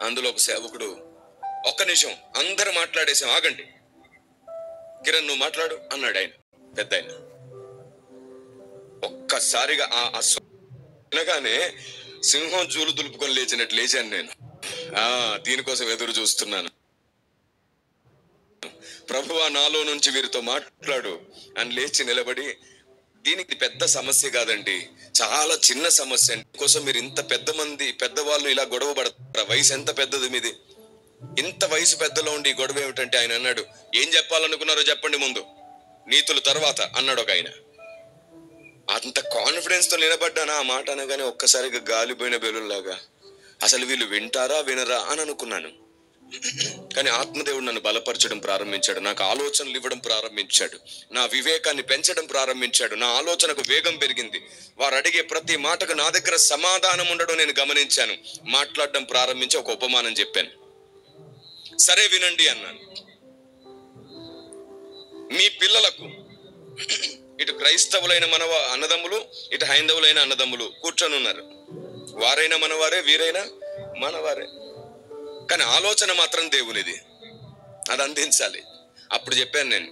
అందులో ఒక సేవకుడు, ఒక్క నిమిషం అందరూ మాట్లాడేసాం, ఆగండి, కిరణ్ నువ్వు మాట్లాడు అన్నాడు. ఆయన పెద్ద ఆయన. ఒక్కసారిగా వినగానే సింహం జూలు దులుపుకొని లేచినట్టు లేచాను నేను. దీనికోసం ఎదురు చూస్తున్నాను. ప్రభువా నాలో నుంచి వీరితో మాట్లాడు అని లేచి నిలబడి, దీనికి పెద్ద సమస్య కాదండి, చాలా చిన్న సమస్య అండి, కోసం మీరు ఇంత పెద్దవాళ్ళు ఇలా గొడవ పడతారా? వయసు ఎంత పెద్దది మీది, ఇంత వయసు పెద్దలో ఉండి గొడవ ఏమిటంటే ఆయన అన్నాడు, ఏం చెప్పాలనుకున్నారో చెప్పండి ముందు, నీతులు తర్వాత అన్నాడు ఒక ఆయన. అంత కాన్ఫిడెన్స్ తో నిలబడ్డానా? ఆ మాట అనగానే ఒక్కసారిగా గాలిపోయిన బెలూన్లాగా, అసలు వీళ్ళు వింటారా వినరా అని అనుకున్నాను. కానీ ఆత్మదేవుడు నన్ను బలపరచడం ప్రారంభించాడు, నాకు ఆలోచనలు ఇవ్వడం ప్రారంభించాడు, నా వివేకాన్ని పెంచడం ప్రారంభించాడు, నా ఆలోచనకు వేగం పెరిగింది. వారు అడిగే ప్రతి మాటకు నా దగ్గర సమాధానం ఉండడం నేను గమనించాను. మాట్లాడడం ప్రారంభించి ఒక ఉపమానం చెప్పాను. సరే వినండి అన్నాను. మీ పిల్లలకు, ఇటు క్రైస్తవులైన మన అన్నదమ్ములు, ఇటు హైందవులైన అన్నదమ్ములు కూర్చొని ఉన్నారు. వారైనా మనవారే, వీరైనా మనవారే, కానీ ఆలోచన మాత్రం దేవునిది, అది అందించాలి. అప్పుడు చెప్పాను నేను,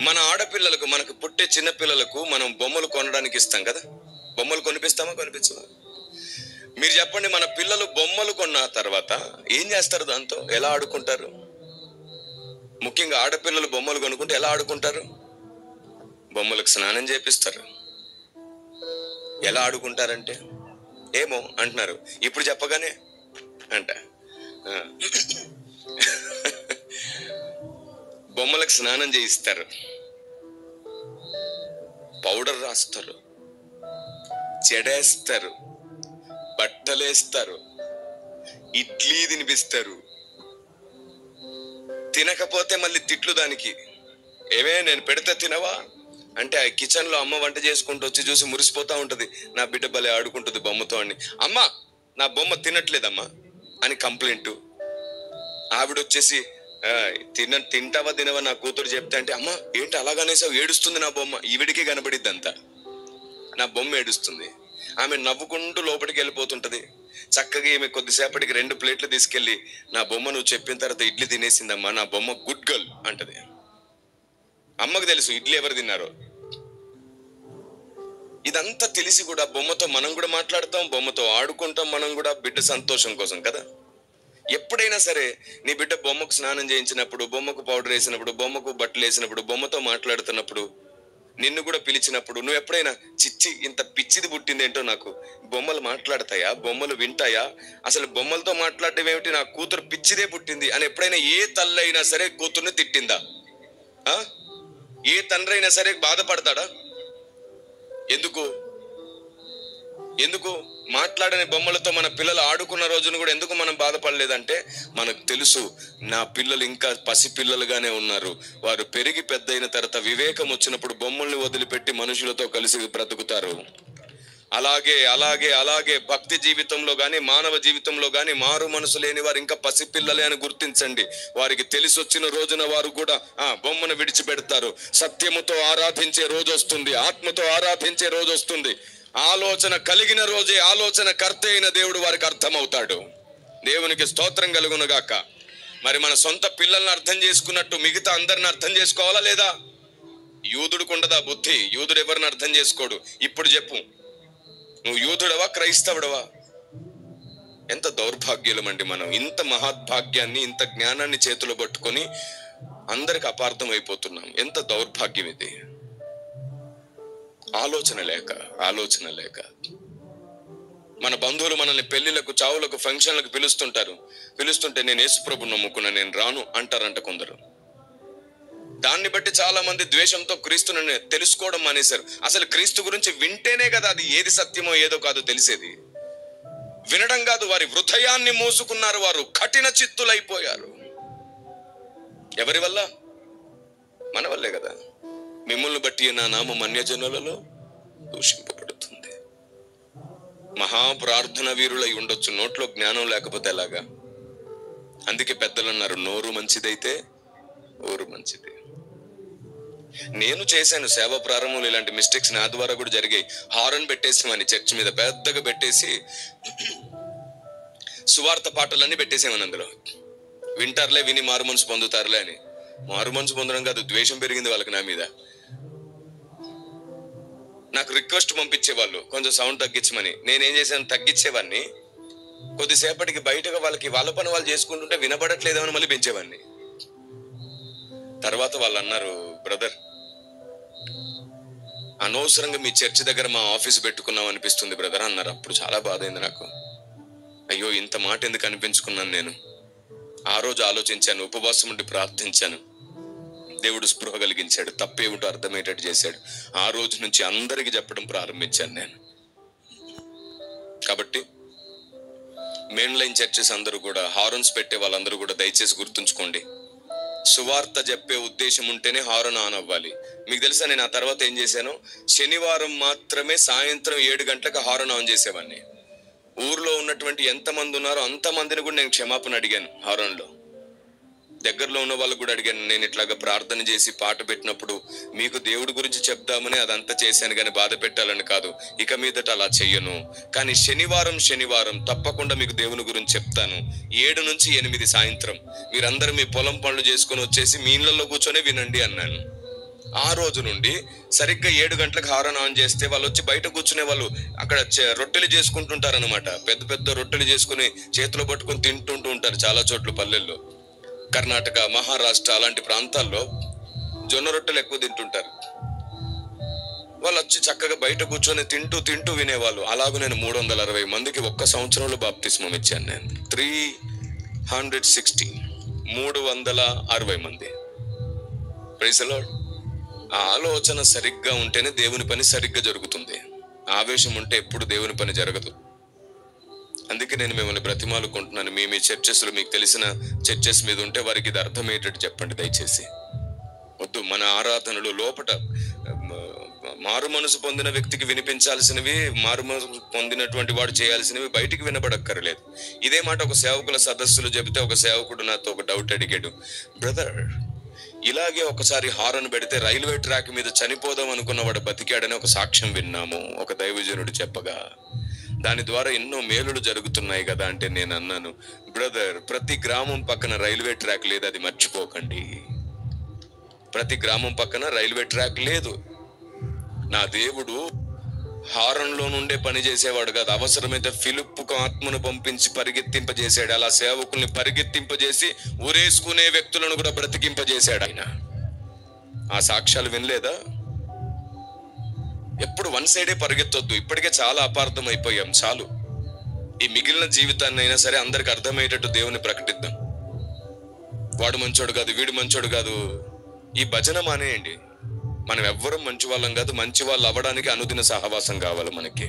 మన ఆడపిల్లలకు, మనకు పుట్టే చిన్న పిల్లలకు మనం బొమ్మలు కొనడానికి ఇస్తాం కదా, బొమ్మలు కొనిపిస్తామా కొనిపించమా? మీరు చెప్పండి, మన పిల్లలు బొమ్మలు కొన్న తర్వాత ఏం చేస్తారు? దాంతో ఎలా ఆడుకుంటారు? ముఖ్యంగా ఆడపిల్లలు బొమ్మలు కొనుక్కుంటే ఎలా ఆడుకుంటారు? బొమ్మలకు స్నానం చేపిస్తారు. ఎలా ఆడుకుంటారంటే ఏమో అంటున్నారు, ఇప్పుడు చెప్పగానే అంట. బొమ్మలకు స్నానం చేయిస్తారు, పౌడర్ రాస్తారు, చెడేస్తారు, బట్టలేస్తారు, ఇడ్లీ తినిపిస్తారు, తినకపోతే మళ్ళీ తిట్లు దానికి. ఏమే నేను పెడితే తినవా అంటే, ఆ కిచెన్ లో అమ్మ వంట చేసుకుంటూ వచ్చి చూసి మురిసిపోతా ఉంటది, నా బిడ్డ భలే ఆడుకుంటుంది బొమ్మతో అని. అమ్మ నా బొమ్మ తినట్లేదమ్మా అని కంప్లైంట్. ఆవిడ వచ్చేసి తింటావా తినవా నా కూతురు చెప్తా అంటే, అమ్మ ఏంటి అలాగనేసావు, ఏడుస్తుంది నా బొమ్మ. ఈవిడికి కనబడిద్ది అంతా, నా బొమ్మ ఏడుస్తుంది. ఆమె నవ్వుకుంటూ లోపలికి వెళ్ళిపోతుంటది. చక్కగా ఈమె కొద్దిసేపటికి 2 ప్లేట్లు తీసుకెళ్లి, నా బొమ్మ నువ్వు చెప్పిన తర్వాత ఇడ్లీ తినేసిందమ్మా, నా బొమ్మ గుడ్ గర్ల్ అంటది. అమ్మకు తెలుసు ఇడ్లీ ఎవరు తిన్నారో. ఇదంతా తెలిసి కూడా బొమ్మతో మనం కూడా మాట్లాడతాం, బొమ్మతో ఆడుకుంటాం మనం కూడా, బిడ్డ సంతోషం కోసం కదా. ఎప్పుడైనా సరే నీ బిడ్డ బొమ్మకు స్నానం చేయించినప్పుడు, బొమ్మకు పౌడర్ వేసినప్పుడు, బొమ్మకు బట్టలు వేసినప్పుడు, బొమ్మతో మాట్లాడుతున్నప్పుడు, నిన్ను కూడా పిలిచినప్పుడు, నువ్వు ఎప్పుడైనా చిచ్చి ఇంత పిచ్చిది పుట్టింది ఏంటో, నాకు బొమ్మలు మాట్లాడతాయా, బొమ్మలు వింటాయా, అసలు బొమ్మలతో మాట్లాడటం ఏమిటి, నా కూతురు పిచ్చిదే పుట్టింది అని ఎప్పుడైనా ఏ తల్లి అయినా సరే కూతుర్ని తిట్టిందా? ఏ తండ్రి అయినా సరే బాధపడతాడా? ఎందుకు? ఎందుకు మాట్లాడని బొమ్మలతో మన పిల్లలు ఆడుకున్న రోజును కూడా ఎందుకు మనం బాధపడలేదంటే మనకు తెలుసు నా పిల్లలు ఇంకా పసిపిల్లలుగానే ఉన్నారు. వారు పెరిగి పెద్దయిన తర్వాత వివేకం వచ్చినప్పుడు బొమ్మల్ని వదిలిపెట్టి మనుషులతో కలిసి బ్రతుకుతారు. అలాగే అలాగే అలాగే భక్తి జీవితంలో గాని మానవ జీవితంలో గాని మారు మనసు లేని వారు ఇంకా పసిపిల్లలే అని గుర్తించండి. వారికి తెలిసి వచ్చిన రోజున వారు కూడా బొమ్మను విడిచిపెడతారు. సత్యముతో ఆరాధించే రోజు వస్తుంది, ఆత్మతో ఆరాధించే రోజు వస్తుంది. ఆలోచన కలిగిన రోజే ఆలోచన కర్త అయిన దేవుడు వారికి అర్థమవుతాడు. దేవునికి స్తోత్రం కలుగునుగాక. మరి మన సొంత పిల్లల్ని అర్థం చేసుకున్నట్టు మిగతా అందరిని అర్థం చేసుకోవాలా లేదా? యూదుడికి ఉండదా బుద్ధి? యూదుడు ఎవరిని అర్థం చేసుకోడు. ఇప్పుడు చెప్పు, నువ్వు యూదుడవా క్రైస్తవుడవా? ఎంత దౌర్భాగ్యులమండి మనం. ఇంత మహాద్భాగ్యాన్ని ఇంత జ్ఞానాన్ని చేతిలో పట్టుకొని అందరికి అపార్థం అయిపోతున్నాం. ఎంత దౌర్భాగ్యం ఇది. ఆలోచన లేక మన బంధువులు మనల్ని పెళ్లిలకు, చావులకు, ఫంక్షన్లకు పిలుస్తుంటే నేను యేసుప్రభుని నమ్ముకున్నా, నేను రాను అంటారంట కొందరు. దాన్ని బట్టి చాలా మంది ద్వేషంతో క్రీస్తుని తెలుసుకోవడం మానేశారు. అసలు క్రీస్తు గురించి వింటేనే కదా అది ఏది సత్యమో ఏదో కాదో తెలిసేది. వినడం కాదు, వారి హృదయాన్ని మోసుకున్నారు. వారు కఠిన చిత్తులైపోయారు. ఎవరి వల్ల? మన వల్లే కదా. మిమ్మల్ని బట్టి నా నామం అన్యజనులలో దూషింపబడుతుంది. మహాప్రార్థన వీరులై ఉండొచ్చు, నోట్లో జ్ఞానం లేకపోతే ఎలాగా? అందుకే పెద్దలు అన్నారు, నోరు మంచిదైతే ఊరు మంచిది. నేను చేశాను సేవ ప్రారంభంలో ఇలాంటి మిస్టేక్స్ నా ద్వారా కూడా జరిగాయి. హారన్ పెట్టేసామని చర్చ్ మీద పెద్దగా పెట్టేసి సువార్త పాటలన్నీ పెట్టేసామని అందులో వింటారులే, విని మారు మనసు పొందుతారులే అని. మారు మనసు పొందడం కాదు, ద్వేషం పెరిగింది వాళ్ళకి నా మీద. నాకు రిక్వెస్ట్ పంపించేవాళ్ళు కొంచెం సౌండ్ తగ్గించమని. నేనేం చేశాను, తగ్గించేవాడిని. కొద్దిసేపటికి బయటగా వాళ్ళకి వాళ్ళ పని వాళ్ళు చేసుకుంటుంటే వినబడట్లేదేమని మళ్ళీ పెంచేవాడిని. తర్వాత వాళ్ళు అన్నారు, బ్రదర్ అనవసరంగా మీ చర్చి దగ్గర మా ఆఫీస్ పెట్టుకున్నాం అనిపిస్తుంది బ్రదర్ అన్నారు. అప్పుడు చాలా బాధ అయింది నాకు. అయ్యో, ఇంత మాట ఎందుకు అనిపించుకున్నాను నేను. ఆ రోజు ఆలోచించాను, ఉపవాసం ఉండి ప్రార్థించాను. దేవుడు స్పృహ కలిగించాడు, తప్పేమిటో అర్థమయ్యేటట్టు చేశాడు. ఆ రోజు నుంచి అందరికి చెప్పడం ప్రారంభించాను నేను. కాబట్టి మెయిన్ లైన్ చర్చెస్ అందరూ కూడా, హారన్స్ పెట్టే వాళ్ళందరూ కూడా దయచేసి గుర్తుంచుకోండి, సువార్త చెప్పే ఉద్దేశం ఉంటేనే హారన్ ఆన్ అవ్వాలి. మీకు తెలుసా, నేను ఆ తర్వాత ఏం చేశాను, శనివారం మాత్రమే సాయంత్రం 7 గంటలకు హారన్ ఆన్ చేసేవాడిని. ఊర్లో ఉన్నటువంటి ఎంతమంది ఉన్నారో అంతమందిని కూడా నేను క్షమాపణ అడిగాను. హారన్లో దగ్గరలో ఉన్న వాళ్ళకు కూడా అడిగాను. నేను ఇట్లాగా ప్రార్థన చేసి పాట పెట్టినప్పుడు మీకు దేవుడి గురించి చెప్దామని అదంతా చేశాను, కానీ బాధ పెట్టాలని కాదు. ఇక మీదట అలా చెయ్యను. కానీ శనివారం తప్పకుండా మీకు దేవుని గురించి చెప్తాను. 7 నుంచి 8 సాయంత్రం మీరందరూ మీ పొలం పనులు చేసుకొని వచ్చేసి మీ ఇళ్లలో కూర్చొని వినండి అన్నాను. ఆ రోజు నుండి సరిగ్గా 7 గంటలకు హారన్ ఆన్ చేస్తే వాళ్ళు వచ్చి బయట కూర్చునే వాళ్ళు. అక్కడ రొట్టెలు చేసుకుంటుంటారనమాట. పెద్ద పెద్ద రొట్టెలు చేసుకుని చేతిలో పట్టుకొని తింటుంటూ ఉంటారు చాలా చోట్ల పల్లెల్లో. కర్ణాటక, మహారాష్ట్ర అలాంటి ప్రాంతాల్లో జొన్న రొట్టెలు ఎక్కువ తింటుంటారు. వాళ్ళు వచ్చి చక్కగా బయట కూర్చొని తింటూ వినేవాళ్ళు. అలాగూ నేను 360 మందికి ఒక్క సంవత్సరంలో బాప్తిస్మం ఇచ్చాను. నేను 360 మంది. Praise the lord. ఆ ఆలోచన సరిగ్గా ఉంటేనే దేవుని పని సరిగ్గా జరుగుతుంది. ఆవేశం ఉంటే ఎప్పుడు దేవుని పని జరగదు. అందుకే నేను మిమ్మల్ని బ్రతిమాలుకుంటున్నాను, మీ చర్చెస్లో మీకు తెలిసిన చర్చెస్ మీద ఉంటే వారికి ఇది అర్థమయ్యేటట్టు చెప్పండి దయచేసి. వద్దు, మన ఆరాధనలు లోపట మారు మనసు పొందిన వ్యక్తికి వినిపించాల్సినవి, మారు మనసు పొందినటువంటి వాడు చేయాల్సినవి బయటికి వినబడక్కర్లేదు. ఇదే మాట ఒక సేవకుల సదస్సులు చెబితే ఒక సేవకుడు నాతో ఒక డౌట్ అడిగాడు, బ్రదర్ ఇలాగే ఒకసారి హారన్ పెడితే రైల్వే ట్రాక్ మీద చనిపోదాం అనుకున్నవాడు బతికాడని ఒక సాక్ష్యం విన్నాము ఒక దైవజనుడు చెప్పగా. దాని ద్వారా ఎన్నో మేలులు జరుగుతున్నాయి కదా అంటే నేను అన్నాను, బ్రదర్ ప్రతి గ్రామం పక్కన రైల్వే ట్రాక్ లేదు, అది మర్చిపోకండి. ప్రతి గ్రామం పక్కన రైల్వే ట్రాక్ లేదు. నా దేవుడు హారన్లో నుండే పని చేసేవాడు కాదు. అవసరమైతే ఫిలిప్పుకు ఆత్మను పంపించి పరిగెత్తింపజేశాడు. అలా సేవకుల్ని పరిగెత్తింపజేసి ఊరేసుకునే వ్యక్తులను కూడా బ్రతికింపజేశాడు ఆయన. ఆ సాక్ష్యాలు వినలేదా? ఎప్పుడు వన్ సైడే పరిగెత్తొద్దు. ఇప్పటికే చాలా అపార్థం అయిపోయాం. చాలు. ఈ మిగిలిన జీవితాన్ని అయినా సరే అందరికి అర్థమయ్యేటట్టు దేవుని ప్రకటిద్దాం. వాడు మంచోడు కాదు, వీడు మంచోడు కాదు. ఈ భజన మానేయండి. మనం ఎవ్వరం మంచి వాళ్ళం కాదు. మంచి వాళ్ళు అవ్వడానికి అనుదిన సహవాసం కావాలి. మనకి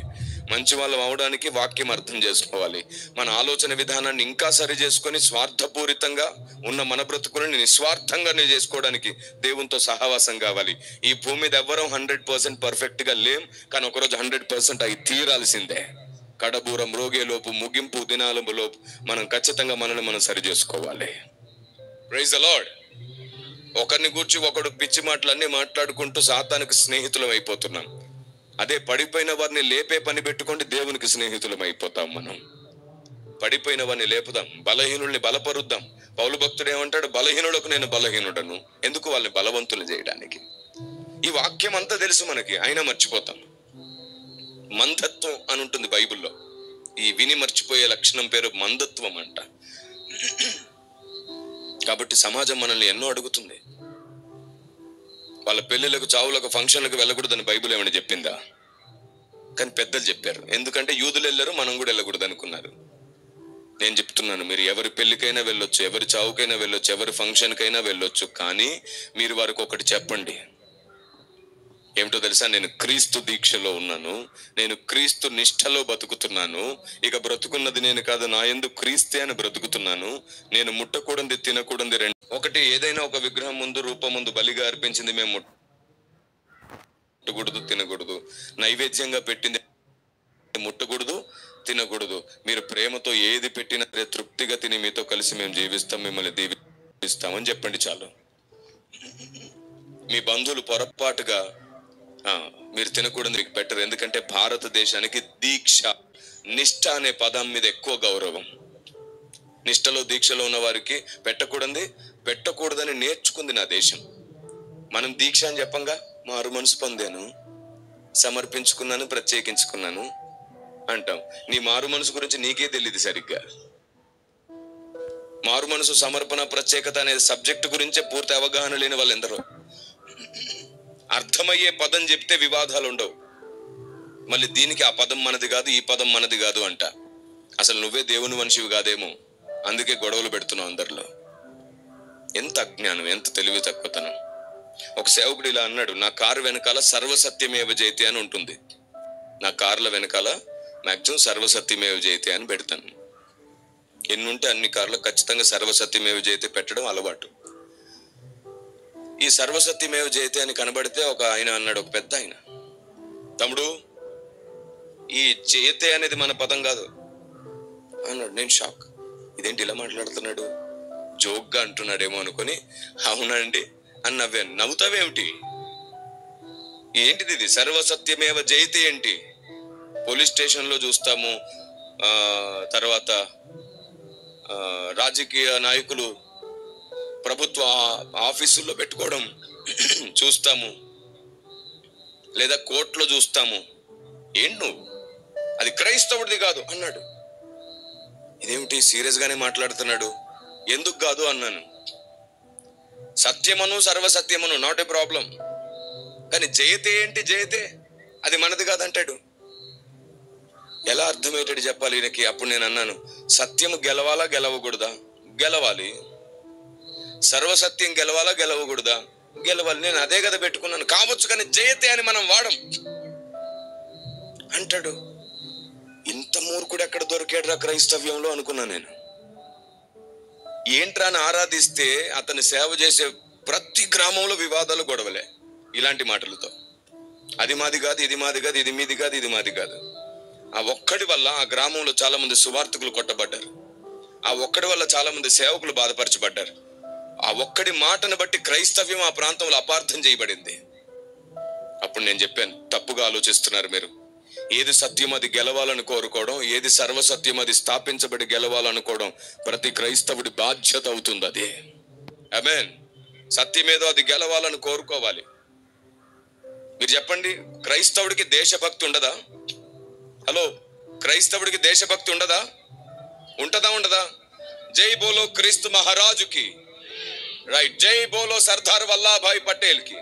మంచి వాళ్ళం అవడానికి వాక్యం అర్థం చేసుకోవాలి. మన ఆలోచన విధానాన్ని ఇంకా సరి చేసుకొని స్వార్థపూరితంగా ఉన్న మన బ్రతుకులను నిస్వార్థంగా చేసుకోవడానికి దేవునితో సహవాసం కావాలి. ఈ భూమి మీద ఎవ్వరం 100% పర్ఫెక్ట్ గా లేం, కానీ ఒకరోజు 100% అయి తీరాల్సిందే. కడబూరం రోగేలోపు ముగింపు దినాలలోపు మనం ఖచ్చితంగా మనల్ని మనం సరి చేసుకోవాలి. Praise the lord. ఒకరిని గూర్చి ఒకడు పిచ్చి మాటలన్నీ మాట్లాడుకుంటూ సాతానికి స్నేహితులం అయిపోతున్నాం. అదే పడిపోయిన వారిని లేపే పని పెట్టుకుంటే దేవునికి స్నేహితులం అయిపోతాం. మనం పడిపోయిన వారిని లేపుదాం, బలహీనుల్ని బలపరుద్దాం. పౌలు భక్తుడు ఏమంటాడు? బలహీనులకు నేను బలహీనుడను. ఎందుకు? వాళ్ళని బలవంతులు చేయడానికి. ఈ వాక్యం అంతా తెలుసు మనకి, అయినా మర్చిపోతాం. మందత్వం అని ఉంటుంది బైబిల్లో. ఈ విని మర్చిపోయే లక్షణం పేరు మందత్వం అంట. కాబట్టి సమాజం మనల్ని ఎన్నో అడుగుతుంది. వాళ్ళ పెళ్లిలకు, చావులకు, ఫంక్షన్లకు వెళ్ళకూడదని బైబిల్ ఏమైనా చెప్పిందా? కానీ పెద్దలు చెప్పారు. ఎందుకంటే యూదులు వెళ్ళారు, మనం కూడా వెళ్ళకూడదు అనుకున్నారు. నేను చెప్తున్నాను, మీరు ఎవరి పెళ్లికైనా వెళ్ళొచ్చు, ఎవరి చావుకైనా వెళ్ళొచ్చు, ఎవరి ఫంక్షన్కైనా వెళ్ళొచ్చు. కానీ మీరు వారికి ఒకటి చెప్పండి. ఏమిటో తెలుసా? నేను క్రీస్తు దీక్షలో ఉన్నాను, నేను క్రీస్తు నిష్ఠలో బతుకుతున్నాను. ఇక బ్రతుకున్నది నేను కాదు, నా యందు క్రీస్తే అని బ్రతుకుతున్నాను. నేను ముట్టకూడదు, తినకూడదు రెండు. ఒకటి, ఏదైనా ఒక విగ్రహం ముందు, రూపం ముందు బలిగా అర్పించింది మేము ముట్టకూడదు, తినకూడదు. నైవేద్యంగా పెట్టింది ముట్టకూడదు, తినకూడదు. మీరు ప్రేమతో ఏది పెట్టినా తృప్తిగా తిని మీతో కలిసి మేము జీవిస్తాం, మిమ్మల్ని దీవిస్తామని చెప్పండి చాలు. మీ బంధువులు పొరపాటుగా మీరు తినకూడదు మీకు పెట్టరు. ఎందుకంటే భారతదేశానికి దీక్ష, నిష్ఠ అనే పదం మీద ఎక్కువ గౌరవం. నిష్ఠలో, దీక్షలో ఉన్న వారికి పెట్టకూడదని నేర్చుకుంది నా దేశం. మనం దీక్ష అని చెప్పంగా మారు మనసు పొందాను, సమర్పించుకున్నాను, ప్రత్యేకించుకున్నాను అంటాం. నీ మారు మనసు గురించి నీకే తెలియదు సరిగ్గా. మారు మనసు, సమర్పణ, ప్రత్యేకత అనే సబ్జెక్టు గురించే పూర్తి అవగాహన లేని వాళ్ళు ఎందరో. అర్థమయ్యే పదం చెప్తే వివాదాలు ఉండవు. మళ్ళీ దీనికి ఆ పదం మనది కాదు, ఈ పదం మనది కాదు అంట. అసలు నువ్వే దేవుని మనిషివి కాదేమో, అందుకే గొడవలు పెడుతున్నావు అందరిలో. ఎంత అజ్ఞానం, ఎంత తెలివి తక్కువతనం. ఒక సేవకుడు ఇలా అన్నాడు, నా కారు వెనకాల సర్వసత్యమేవ జయతే అని ఉంటుంది. నా కార్ల వెనకాల మాక్సిమం సర్వసత్యమేవ జయతే అని పెడతాను. ఎన్నుంటే అన్ని కార్లు ఖచ్చితంగా సర్వసత్యమేవ జయతే పెట్టడం అలవాటు. ఈ సర్వసత్యమేవ జయతే అని కనబడితే ఒక ఆయన అన్నాడు, ఒక పెద్ద ఆయన, తమ్ముడు ఈ జయతే అనేది మన పదం కాదు అన్నాడు. నేను షాక్, ఇదేంటి ఇలా మాట్లాడుతున్నాడు, జోక్గా అంటున్నాడేమో అనుకుని అవునండి అని నవ్వాను. నవ్వుతావేమిటి? ఏంటిది ఇది సర్వసత్యమేవ జయతే ఏంటి? పోలీస్ స్టేషన్లో చూస్తాము, తర్వాత రాజకీయ నాయకులు ప్రభుత్వ ఆఫీసుల్లో పెట్టుకోవడం చూస్తాము, లేదా కోర్టులో చూస్తాము. ఏంటి నువ్వు, అది క్రైస్తవుడిది కాదు అన్నాడు. ఇదేమిటి సీరియస్ గానే మాట్లాడుతున్నాడు, ఎందుకు కాదు అన్నాను. సత్యమను సర్వసత్యమను నాట్ ఏ ప్రాబ్లం, కానీ జయతే ఏంటి? జయతే అది మనది కాదంటాడు. ఎలా అర్థమయ్యేటట్టు చెప్పాలి ఈయనకి? అప్పుడు నేను అన్నాను, సత్యము గెలవాలా గెలవకూడదా? గెలవాలి. సర్వసత్యం గెలవాలా గెలవకూడదా? గెలవాలి. నేను అదే కదా పెట్టుకున్నాను. కావచ్చు, కానీ జయతే అని మనం వాడం అంటాడు. ఇంత మూర్ఖుడు ఎక్కడ దొరికాడురా క్రైస్తవ్యంలో అనుకున్నా నేను. ఏంట్రా అని ఆరాధిస్తే అతని సేవ చేసే ప్రతి గ్రామంలో వివాదాలు, గొడవలే ఇలాంటి మాటలతో. అది మాది కాదు, ఇది మాది కాదు, ఇది మీది కాదు, ఇది మాది కాదు. ఆ ఒక్కడి వల్ల ఆ గ్రామంలో చాలా మంది సువార్థకులు కొట్టబడ్డారు. ఆ ఒక్కడి వల్ల చాలా మంది సేవకులు బాధపరచబడ్డారు. ఆ ఒక్కడి మాటను బట్టి క్రైస్తవ్యం ఆ ప్రాంతంలో అపార్థం చేయబడింది. అప్పుడు నేను చెప్పాను, తప్పుగా ఆలోచిస్తున్నారు మీరు. ఏది సత్యం అది గెలవాలని కోరుకోవడం, ఏది సర్వసత్యం అది స్థాపించబడి గెలవాలనుకోవడం ప్రతి క్రైస్తవుడి బాధ్యత అవుతుంది. అది ఆమేన్. సత్యమేదో అది గెలవాలని కోరుకోవాలి. మీరు చెప్పండి, క్రైస్తవుడికి దేశభక్తి ఉండదా? హలో, క్రైస్తవుడికి దేశభక్తి ఉండదా? ఉండదా? జై బోలో క్రీస్తు మహారాజుకి, రైట్. జై బోలో సర్దార్ వల్లభాయ్ పటేల్ కి.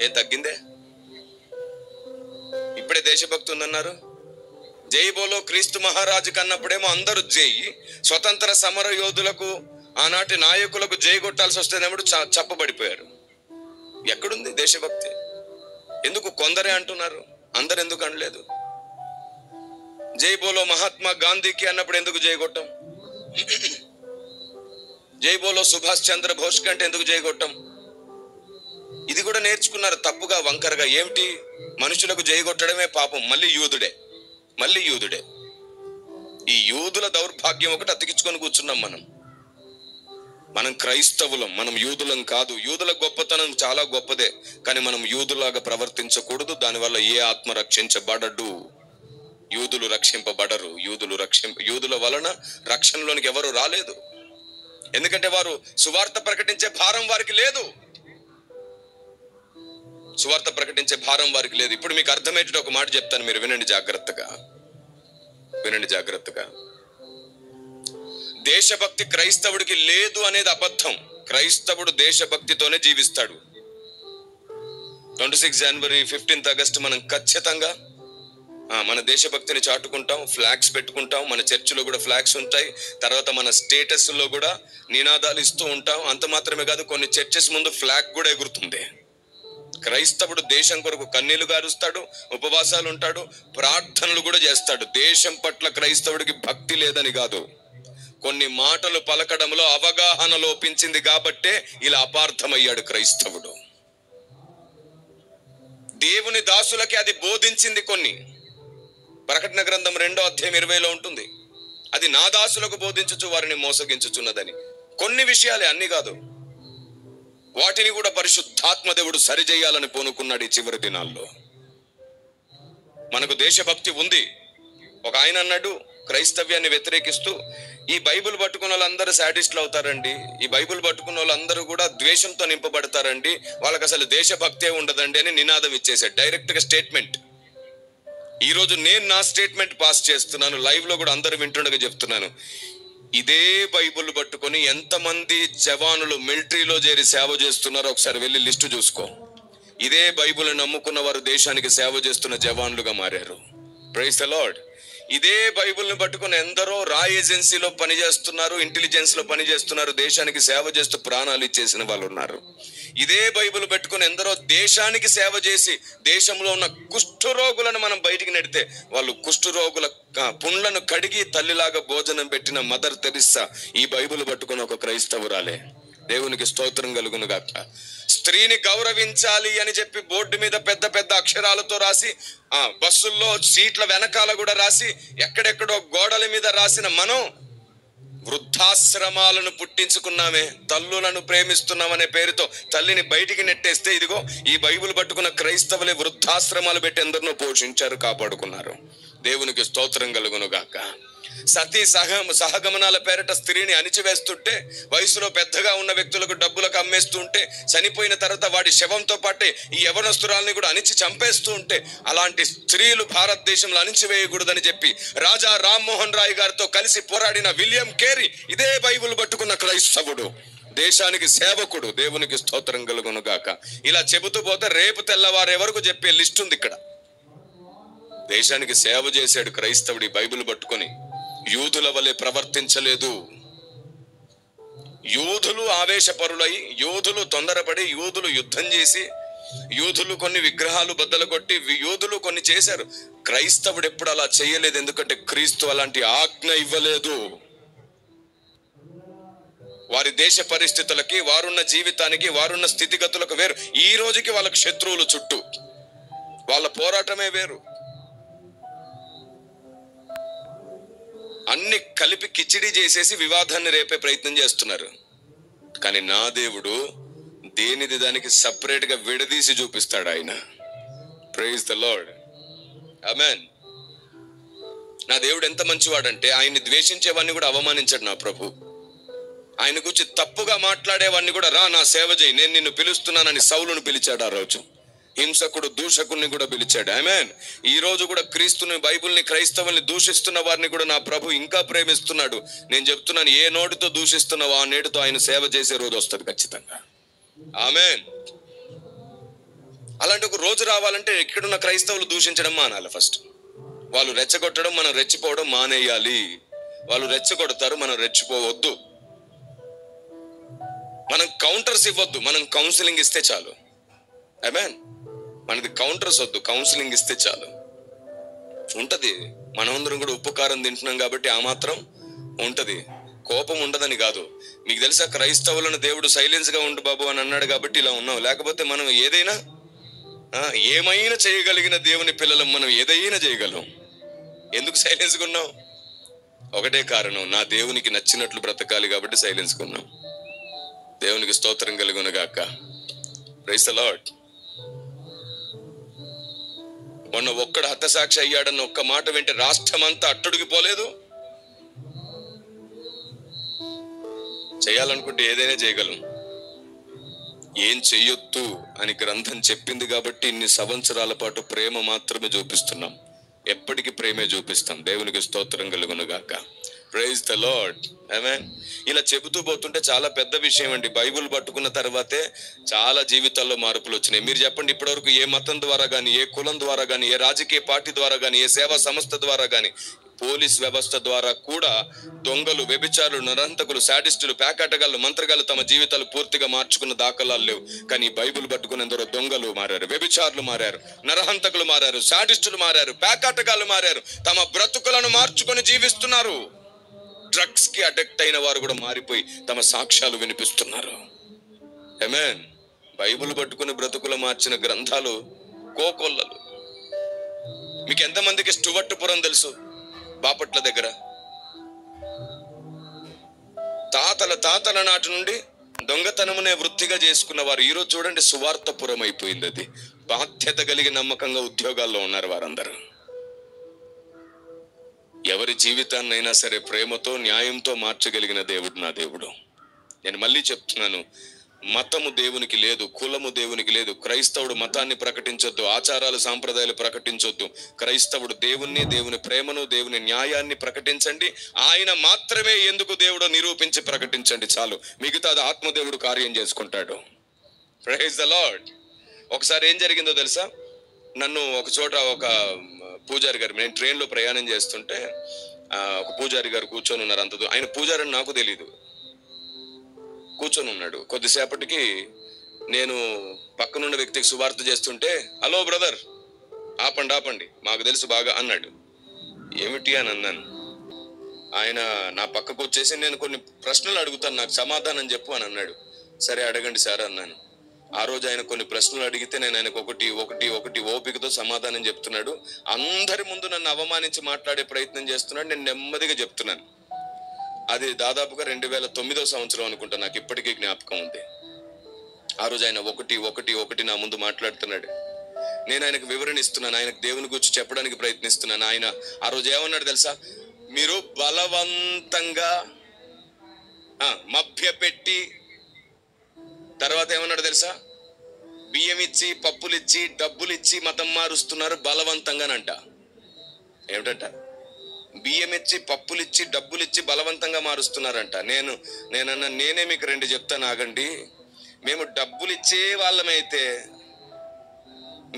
ఏం తగ్గిందే? ఇప్పుడే దేశభక్తి ఉందన్నారు. జై బోలో క్రీస్తు మహారాజు కన్నప్పుడేమో అందరూ జై, స్వతంత్ర సమర యోధులకు ఆనాటి నాయకులకు జై కొట్టాల్సి వస్తేనేమో చెప్పబడిపోయారు. ఎక్కడుంది దేశభక్తి? ఎందుకు కొందరే అంటున్నారు, అందరు ఎందుకు అనలేదు? జై బోలో మహాత్మా గాంధీకి అన్నప్పుడు ఎందుకు జయగొట్టం? జై బోలో సుభాష్ చంద్ర బోస్ కంటే ఎందుకు జయగొట్టం? ఇది కూడా నేర్చుకున్నారు తప్పుగా, వంకరగా. ఏమిటి, మనుషులకు జయగొట్టడమే పాపం, మళ్ళీ యూదుడే. ఈ యూదుల దౌర్భాగ్యం ఒకటి అతికించుకొని కూర్చున్నాం మనం క్రైస్తవులం, మనం యూదులం కాదు. యూదుల గొప్పతనం చాలా గొప్పదే, కానీ మనం యూదులాగా ప్రవర్తించకూడదు. దానివల్ల ఏ ఆత్మ రక్షించబడడు. యూదులు రక్షింపబడరు. యూదుల వలన రక్షణలోనికి ఎవరు రాలేదు. ఎందుకంటే వారు సువార్త ప్రకటించే భారం వారికి లేదు. ఇప్పుడు మీకు అర్థమయ్యేట ఒక మాట చెప్తాను, మీరు వినండి జాగ్రత్తగా. దేశభక్తి క్రైస్తవుడికి లేదు అనేది అబద్ధం. క్రైస్తవుడు దేశభక్తితోనే జీవిస్తాడు. 26 జనవరి 15 ఆగస్టు మనం ఖచ్చితంగా మన దేశభక్తిని చాటుకుంటాం, ఫ్లాగ్స్ పెట్టుకుంటాం. మన చర్చిలో కూడా ఫ్లాగ్స్ ఉంటాయి. తర్వాత మన స్టేటస్ లో కూడా నినాదాలు ఇస్తూ ఉంటాం. అంత మాత్రమే కాదు, కొన్ని చర్చెస్ ముందు ఫ్లాగ్ కూడా ఎగురుతుంది. క్రైస్తవుడు దేశం కొరకు కన్నీళ్లు గారుస్తాడు, ఉపవాసాలు ఉంటాడు, ప్రార్థనలు కూడా చేస్తాడు. దేశం పట్ల క్రైస్తవుడికి భక్తి లేదని కాదు, కొన్ని మాటలు పలకడంలో అవగాహన లోపించింది కాబట్టే ఇలా అపార్థమయ్యాడు క్రైస్తవుడు. దేవుని దాసులకి అది బోధించింది కొన్ని. ప్రకటన గ్రంథం 2వ అధ్యాయం 20లో ఉంటుంది, అది నా దాసులకు బోధించుచు వారిని మోసగించుచున్నదని. కొన్ని విషయాలే, అన్ని కాదు. వాటిని కూడా పరిశుద్ధాత్మ దేవుడు సరిచేయాలని పూనుకున్నాడు ఈ చివరి దినాల్లో. మనకు దేశభక్తి ఉంది. ఒక ఆయన అన్నాడు, క్రైస్తవ్యాన్ని వ్యతిరేకిస్తూ, ఈ బైబిల్ పట్టుకున్న వాళ్ళందరూ శాడిస్టులు అవుతారండి, ఈ బైబిల్ పట్టుకున్న వాళ్ళందరూ కూడా ద్వేషంతో నింపబడతారండి, వాళ్ళకి అసలు దేశభక్తే ఉండదండి అని నినాదం ఇచ్చేసాడు. డైరెక్ట్ గా స్టేట్మెంట్. ఈ రోజు నేను నా స్టేట్మెంట్ పాస్ చేస్తున్నాను, లైవ్ లో కూడా అందరూ వింటుండగా చెప్తున్నాను. ఇదే బైబిల్ పట్టుకొని ఎంతమంది జవానులు మిలిటరీలో చేరి సేవ చేస్తున్నారో ఒకసారి వెళ్ళి లిస్టు చూసుకో. ఇదే బైబిల్ నమ్ముకున్న వారు దేశానికి సేవ చేస్తున్న జవాన్లుగా మారారు. Praise the lord. ఇదే బైబిల్ని పట్టుకుని ఎందరో రా ఏజెన్సీలో పనిచేస్తున్నారు, ఇంటెలిజెన్స్ లో పనిచేస్తున్నారు, దేశానికి సేవ చేస్తూ ప్రాణాలు ఇచ్చేసిన వాళ్ళు ఉన్నారు. ఇదే బైబిల్ పెట్టుకుని ఎందరో దేశానికి సేవ చేసి దేశంలో ఉన్న కుష్ఠరోగులను మనం బయటికి నెడితే వాళ్ళు కుష్ఠరోగుల పుండ్లను కడిగి తల్లిలాగా భోజనం పెట్టిన మదర్ తెరిస్సా ఈ బైబిల్ పట్టుకుని ఒక క్రైస్తవురాలే. దేవునికి స్తోత్రం కలుగును గాక. స్త్రీని గౌరవించాలి అని చెప్పి బోర్డు మీద పెద్ద పెద్ద అక్షరాలతో రాసి, బస్సుల్లో సీట్ల వెనకాల కూడా రాసి, ఎక్కడెక్కడో గోడల మీద రాసిన మనం వృద్ధాశ్రమాలను పుట్టించుకున్నామే, తల్లులను ప్రేమిస్తున్నామనే పేరుతో తల్లిని బయటికి నెట్టేస్తే ఇదిగో ఈ బైబిల్ పట్టుకున్న క్రైస్తవులే వృద్ధాశ్రమాలు పెట్టి ఎందరినో పోషించారు, కాపాడుకున్నారు. దేవునికి స్తోత్రం కలుగును గాక. సతీ సహగమనాల పేరిట స్త్రీని అణిచివేస్తుంటే, వయసులో పెద్దగా ఉన్న వ్యక్తులకు డబ్బులకు అమ్మేస్తూ ఉంటే, చనిపోయిన తర్వాత వాడి శవంతో పాటే ఈ యవనస్తురాల్ని కూడా అణిచి చంపేస్తూ ఉంటే, అలాంటి స్త్రీలు భారతదేశంలో అణిచివేయకూడదని చెప్పి రాజా రామ్మోహన్ రాయ్ గారితో కలిసి పోరాడిన విలియం కేరీ ఇదే బైబిల్ పట్టుకున్న క్రైస్తవుడు, దేశానికి సేవకుడు. దేవునికి స్తోత్రం కలుగును గాక. ఇలా చెబుతూ పోతే రేపు తెల్లవారే వరకు చెప్పే లిస్ట్ ఉంది ఇక్కడ. దేశానికి సేవ చేశాడు క్రైస్తవుడి బైబిల్ పట్టుకొని. యూదుల వలె ప్రవర్తించలేదు. యూదులు ఆవేశపరులై, యూదులు తొందరపడి, యూదులు యుద్ధం చేసి, యూదులు కొన్ని విగ్రహాలు బద్దలు కొట్టి, యూదులు కొన్ని చేశారు. క్రైస్తవుడు ఎప్పుడు అలా చేయలేదు. ఎందుకంటే క్రీస్తు అలాంటి ఆజ్ఞ ఇవ్వలేదు. వారి దేశ పరిస్థితులకి, వారున్న జీవితానికి, వారున్న స్థితిగతులకు వేరు. ఈ రోజుకి వాళ్ళకి శత్రువులు చుట్టూ, వాళ్ళ పోరాటమే వేరు. అన్ని కలిపి కిచిడి చేసేసి వివాదాన్ని రేపే ప్రయత్నం చేస్తున్నారు. కానీ నా దేవుడు దేనిది దానికి సపరేట్ గా విడదీసి చూపిస్తాడు ఆయన. Praise the lord. ఆమేన్. నా దేవుడు ఎంత మంచివాడంటే ఆయన్ని ద్వేషించేవాడిని కూడా అవమానించాడు నా ప్రభు. ఆయన గురించి తప్పుగా మాట్లాడేవాడిని కూడా, రా నా సేవ చేయి, నేను నిన్ను పిలుస్తున్నానని సౌలును పిలిచాడు. ఆ రోజు హింసకుడు దూషకుడిని కూడా పిలిచాడు. ఆమేన్. ఈ రోజు కూడా క్రీస్తుని, బైబిల్ని, క్రైస్తవుల్ని దూషిస్తున్న వారిని కూడా నా ప్రభు ఇంకా ప్రేమిస్తున్నాడు. నేను చెప్తున్నాను, ఏ నోటితో దూషిస్తున్నావో ఆ నేటితో ఆయన సేవ చేసే రోజు వస్తుంది ఖచ్చితంగా. ఆమేన్. అలాంటి ఒక రోజు రావాలంటే ఇక్కడున్న క్రైస్తవులు దూషించడం మానాలి. ఫస్ట్ వాళ్ళు రెచ్చగొట్టడం, మనం రెచ్చిపోవడం మానేయాలి. వాళ్ళు రెచ్చగొడతారు, మనం రెచ్చిపోవద్దు. మనం కౌంటర్స్ ఇవ్వద్దు, మనం కౌన్సిలింగ్ ఇస్తే చాలు. ఆమేన్. మనది కౌంటర్స్ వద్దు, కౌన్సిలింగ్ ఇస్తే చాలు. ఉంటది, మనమందరం కూడా ఉప్పు కారం తింటున్నాం కాబట్టి ఆ మాత్రం ఉంటది. కోపం ఉండదని కాదు. మీకు తెలుసా, క్రైస్తవులను దేవుడు సైలెన్స్ గా ఉండు బాబు అని అన్నాడు కాబట్టి ఇలా ఉన్నాం. లేకపోతే మనం ఏమైనా చేయగలిగిన దేవుని పిల్లలం, మనం ఏదైనా చేయగలం. ఎందుకు సైలెన్స్ గా ఉన్నాం? ఒకటే కారణం, నా దేవునికి నచ్చినట్లు బ్రతకాలి కాబట్టి సైలెన్స్ గా ఉన్నాం. దేవునికి స్తోత్రం కలుగును గాక. Praise the lord. మొన్న ఒక్కడు హతసాక్షి అయ్యాడన్న ఒక్క మాట వింటే రాష్ట్రం అంతా అట్టుడికి పోలేదు. చేయాలనుకుంటే ఏదైనా చేయగలం. ఏం చెయ్యొద్దు అని గ్రంథం చెప్పింది కాబట్టి ఇన్ని సంవత్సరాల పాటు ప్రేమ మాత్రమే చూపిస్తున్నాం. ఎప్పటికీ ప్రేమే చూపిస్తాం. దేవునికి స్తోత్రం కలుగును గాక. Praise the lord. ఆమేన్. ఇలా చెబుతూ పోతుంటే చాలా పెద్ద విషయం అండి. బైబుల్ పట్టుకున్న తర్వాతే చాలా జీవితాల్లో మార్పులు వచ్చినాయి. మీరు చెప్పండి, ఇప్పటివరకు ఏ మతం ద్వారా కానీ, ఏ కులం ద్వారా కానీ, ఏ రాజకీయ పార్టీ ద్వారా కానీ, ఏ సేవా సంస్థ ద్వారా కానీ, పోలీస్ వ్యవస్థ ద్వారా కూడా దొంగలు, వ్యభిచారులు, నరహంతకులు, శాడిస్టులు, ప్యాకాటగాళ్ళు, మంత్రగాళ్ళు తమ జీవితాలు పూర్తిగా మార్చుకున్న దాఖలాలు లేవు. కానీ బైబుల్ పట్టుకున్న ఎందరో దొంగలు మారారు, వ్యభిచారులు మారారు, నరహంతకులు మారారు, శాడిస్టులు మారారు, ప్యాకాటగాళ్ళు మారారు. తమ బ్రతుకులను మార్చుకొని జీవిస్తున్నారు. డ్రగ్స్ కి అడిక్ట్ అయిన వారు కూడా మారిపోయి తమ సాక్ష్యాలు వినిపిస్తున్నారు. ఆమేన్. బైబుల్ పట్టుకుని బ్రతుకులు మార్చిన గ్రంథాలు కోకొల్లలు. మీకు ఎంతమందికి స్టువర్ట్పురం తెలుసు? బాపట్ల దగ్గర. తాతల నాటి నుండి దొంగతనమునే వృత్తిగా చేసుకున్న వారు ఈరోజు చూడండి సువార్తపురం అయిపోయింది. అది బాధ్యత కలిగి నమ్మకంగా ఉద్యోగాల్లో ఉన్నారు వారందరూ. ఎవరి జీవితాన్నైనా సరే ప్రేమతో, న్యాయంతో మార్చగలిగిన దేవుడు నా దేవుడు. నేను మళ్ళీ చెప్తున్నాను, మతము దేవునికి లేదు, కులము దేవునికి లేదు. క్రైస్తవుడు మతాన్ని ప్రకటించొద్దు, ఆచారాలు సాంప్రదాయాలు ప్రకటించొద్దు. క్రైస్తవుడు దేవుణ్ణి, దేవుని ప్రేమను, దేవుని న్యాయాన్ని ప్రకటించండి. ఆయన మాత్రమే ఎందుకు దేవుడో నిరూపించి ప్రకటించండి చాలు. మిగతాది ఆత్మదేవుడు కార్యం చేసుకుంటాడు. Praise the lord. ఒకసారి ఏం జరిగిందో తెలుసా? నన్ను ఒక చోట ఒక పూజారి గారు, నేను ట్రైన్లో ప్రయాణం చేస్తుంటే ఒక పూజారి గారు కూర్చొని ఉన్నారు. అంతదు ఆయన పూజారి అని నాకు తెలీదు. కూర్చొని ఉన్నాడు. కొద్దిసేపటికి నేను పక్కనున్న వ్యక్తికి సువార్త చేస్తుంటే, హలో బ్రదర్, ఆపండి మాకు తెలుసు బాగా అన్నాడు. ఏమిటి అని అన్నాను. ఆయన నా పక్కకు వచ్చేసి, నేను కొన్ని ప్రశ్నలు అడుగుతాను, నాకు సమాధానం చెప్పు అని అన్నాడు. సరే అడగండి సార్ అన్నాను. ఆ రోజు ఆయన కొన్ని ప్రశ్నలు అడిగితే నేను ఆయనకు ఒకటి ఓపికతో సమాధానం చెప్తున్నాడు. అందరి ముందు నన్ను అవమానించి మాట్లాడే ప్రయత్నం చేస్తున్నాడు. నేను నెమ్మదిగా చెప్తున్నాను. అది దాదాపుగా 2009 సంవత్సరం అనుకుంటా, నాకు ఇప్పటికీ జ్ఞాపకం ఉంది. ఆ రోజు ఆయన ఒకటి నా ముందు మాట్లాడుతున్నాడు. నేను ఆయనకు వివరణ ఇస్తున్నాను, ఆయనకు దేవుని గురించి చెప్పడానికి ప్రయత్నిస్తున్నాను. ఆయన ఆ రోజు ఏమన్నాడు తెలుసా? మీరు బలవంతంగా మభ్యపెట్టి, తర్వాత ఏమన్నాడు తెలుసా? బియ్యం ఇచ్చి, పప్పులు ఇచ్చి, డబ్బులు ఇచ్చి మతం మారుస్తున్నారు బలవంతంగానంట. ఏమిటంట? బియ్యం ఇచ్చి, పప్పులు ఇచ్చి, డబ్బులు ఇచ్చి బలవంతంగా మారుస్తున్నారంట. నేనే మీకు 2 చెప్తాను, ఆగండి. మేము డబ్బులు ఇచ్చే వాళ్ళమైతే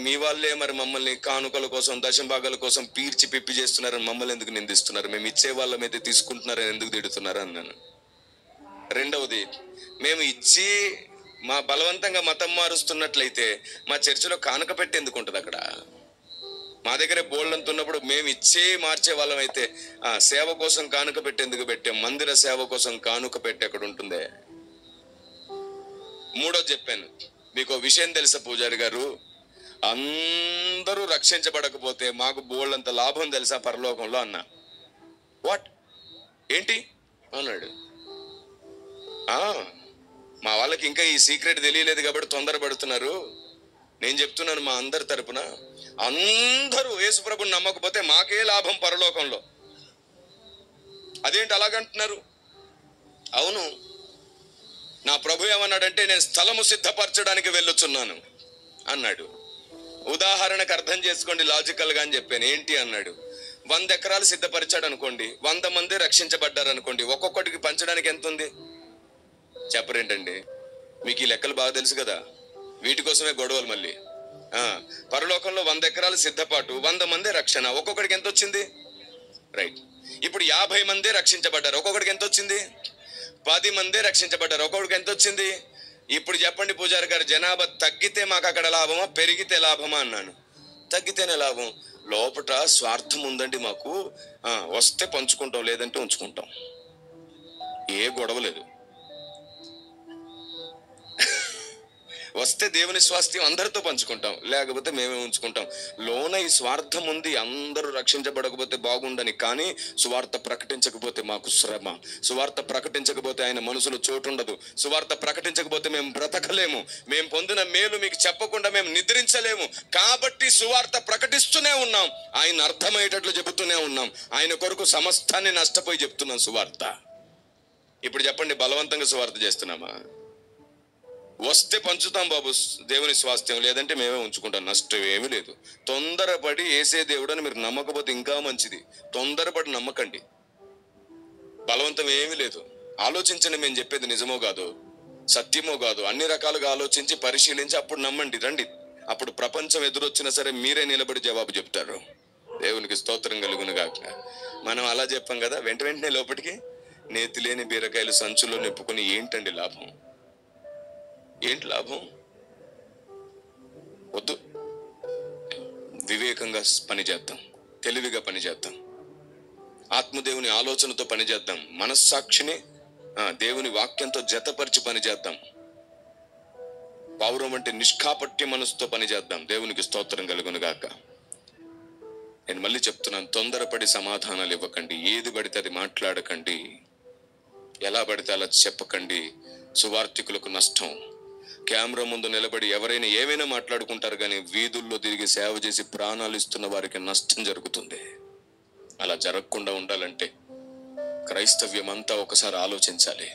మీ వాళ్ళే మరి మమ్మల్ని కానుకల కోసం, దశంభాగాల కోసం పీల్చి పిప్పి చేస్తున్నారని మమ్మల్ని ఎందుకు నిందిస్తున్నారు? మేము ఇచ్చే వాళ్ళమైతే తీసుకుంటున్నారని ఎందుకు తిడుతున్నారు అన్నాను. రెండవది, మేము ఇచ్చి మా బలవంతంగా మతం మారుస్తున్నట్లయితే మా చర్చిలో కానుక పెట్టి ఎందుకు ఉంటుంది? అక్కడ మా దగ్గరే బోల్డంత ఉన్నప్పుడు మేము ఇచ్చే మార్చే వాళ్ళం అయితే సేవ కోసం కానుక పెట్టి ఎందుకు పెట్టాం? మందిర సేవ కోసం కానుక పెట్టి ఎక్కడ ఉంటుందే? మూడోది చెప్పాను, మీకు విషయం తెలుసా పూజారి గారు? అందరూ రక్షించబడకపోతే మాకు బోల్డంత లాభం తెలుసా పరలోకంలో అన్నా. వాట్? ఏంటి అన్నాడు. మా వాళ్ళకి ఇంకా ఈ సీక్రెట్ తెలియలేదు కాబట్టి తొందరపడుతున్నారు. నేను చెప్తున్నాను మా అందరి తరపున, అందరూ యేసుప్రభుని నమ్మకపోతే మాకే లాభం పరలోకంలో. అదేంటి అలాగంటున్నారు? అవును, నా ప్రభు ఏమన్నాడంటే, నేను స్థలము సిద్ధపరచడానికి వెళ్ళుచున్నాను అన్నాడు. ఉదాహరణకు అర్థం చేసుకోండి లాజికల్ గా అని చెప్పాను. ఏంటి అన్నాడు? 100 ఎకరాలు సిద్ధపరిచాడు అనుకోండి, 100 మంది రక్షించబడ్డారు అనుకోండి, ఒక్కొక్కటికి పంచడానికి ఎంత ఉంది చెప్పరేంటండి? మీకు ఈ లెక్కలు బాగా తెలుసు కదా, వీటి కోసమే గొడవలు మళ్ళీ. పరలోకంలో 100 ఎకరాలు సిద్ధపాటు, 100 మంది రక్షణ, ఒక్కొక్కడికి ఎంత వచ్చింది? రైట్. ఇప్పుడు 50 మంది రక్షించబడ్డారు, ఒక్కొక్కడికి ఎంత వచ్చింది? 10 మంది రక్షించబడ్డారు, ఒక్కొక్కడికి ఎంత వచ్చింది? ఇప్పుడు చెప్పండి పూజారి గారు, జనాభా తగ్గితే మాకు అక్కడ లాభమా, పెరిగితే లాభమా అన్నాను. తగ్గితేనే లాభం. లోపట స్వార్థం ఉందండి మాకు. వస్తే పంచుకుంటాం, లేదంటే ఉంచుకుంటాం. ఏ గొడవ లేదు. వస్తే దేవుని స్వాస్థ్యం అందరితో పంచుకుంటాం, లేకపోతే మేమే ఉంచుకుంటాం. లోన ఈ స్వార్థం ఉంది, అందరూ రక్షించబడకపోతే బాగుండని. కానీ సువార్త ప్రకటించకపోతే మాకు శ్రమ. సువార్త ప్రకటించకపోతే ఆయన మనసులో చోటు ఉండదు. సువార్త ప్రకటించకపోతే మేము బ్రతకలేము. మేము పొందిన మేలు మీకు చెప్పకుండా మేము నిద్రించలేము. కాబట్టి సువార్త ప్రకటిస్తూనే ఉన్నాం, ఆయన అర్థమయ్యేటట్లు చెబుతూనే ఉన్నాం. ఆయన కొరకు సమస్తాన్ని నష్టపోయి చెప్తున్నాం సువార్త. ఇప్పుడు చెప్పండి, బలవంతంగా సువార్త చేస్తున్నామా? వస్తే పంచుతాం బాబు దేవుని స్వాస్థ్యం, లేదంటే మేమే ఉంచుకుంటాం. నష్టం ఏమీ లేదు. తొందరపడి ఏసే దేవుడు అని మీరు నమ్మకపోతే ఇంకా మంచిది. తొందరపడి నమ్మకండి. బలవంతం ఏమీ లేదు. ఆలోచించండి, మేము చెప్పేది నిజమో కాదు, సత్యమో కాదు. అన్ని రకాలుగా ఆలోచించి పరిశీలించి అప్పుడు నమ్మండి. రండి, అప్పుడు ప్రపంచం ఎదురొచ్చినా సరే మీరే నిలబడి జవాబు చెప్తారు. దేవునికి స్తోత్రం కలుగును గాక. మనం అలా చెప్పాం కదా, వెంటనే లోపలికి నేతి లేని బీరకాయలు సంచులో నింపుకొని ఏంటండి లాభం? ఏంటి లాభం? వద్దు. వివేకంగా పనిచేద్దాం, తెలివిగా పనిచేద్దాం, ఆత్మదేవుని ఆలోచనతో పనిచేద్దాం, మనస్సాక్షిని దేవుని వాక్యంతో జతపరిచి పనిచేద్దాం. పౌరం అంటే నిష్కాపట్య మనసుతో పనిచేద్దాం. దేవునికి స్తోత్రం కలుగును గాక. నేను మళ్ళీ చెప్తున్నాను, తొందరపడి సమాధానాలు ఇవ్వకండి. ఏది పడితే అది మాట్లాడకండి, ఎలా పడితే అలా చెప్పకండి. సువార్థికులకు నష్టం. కెమెరా ముందు నిలబడి ఎవరైనా ఏమైనా మాట్లాడుకుంటారు, కానీ వీధుల్లో తిరిగి సేవ చేసి ప్రాణాలు ఇస్తున్న వారికి నష్టం జరుగుతుంది. అలా జరగకుండా ఉండాలంటే క్రైస్తవ్యం అంతా ఒకసారి ఆలోచించాలి.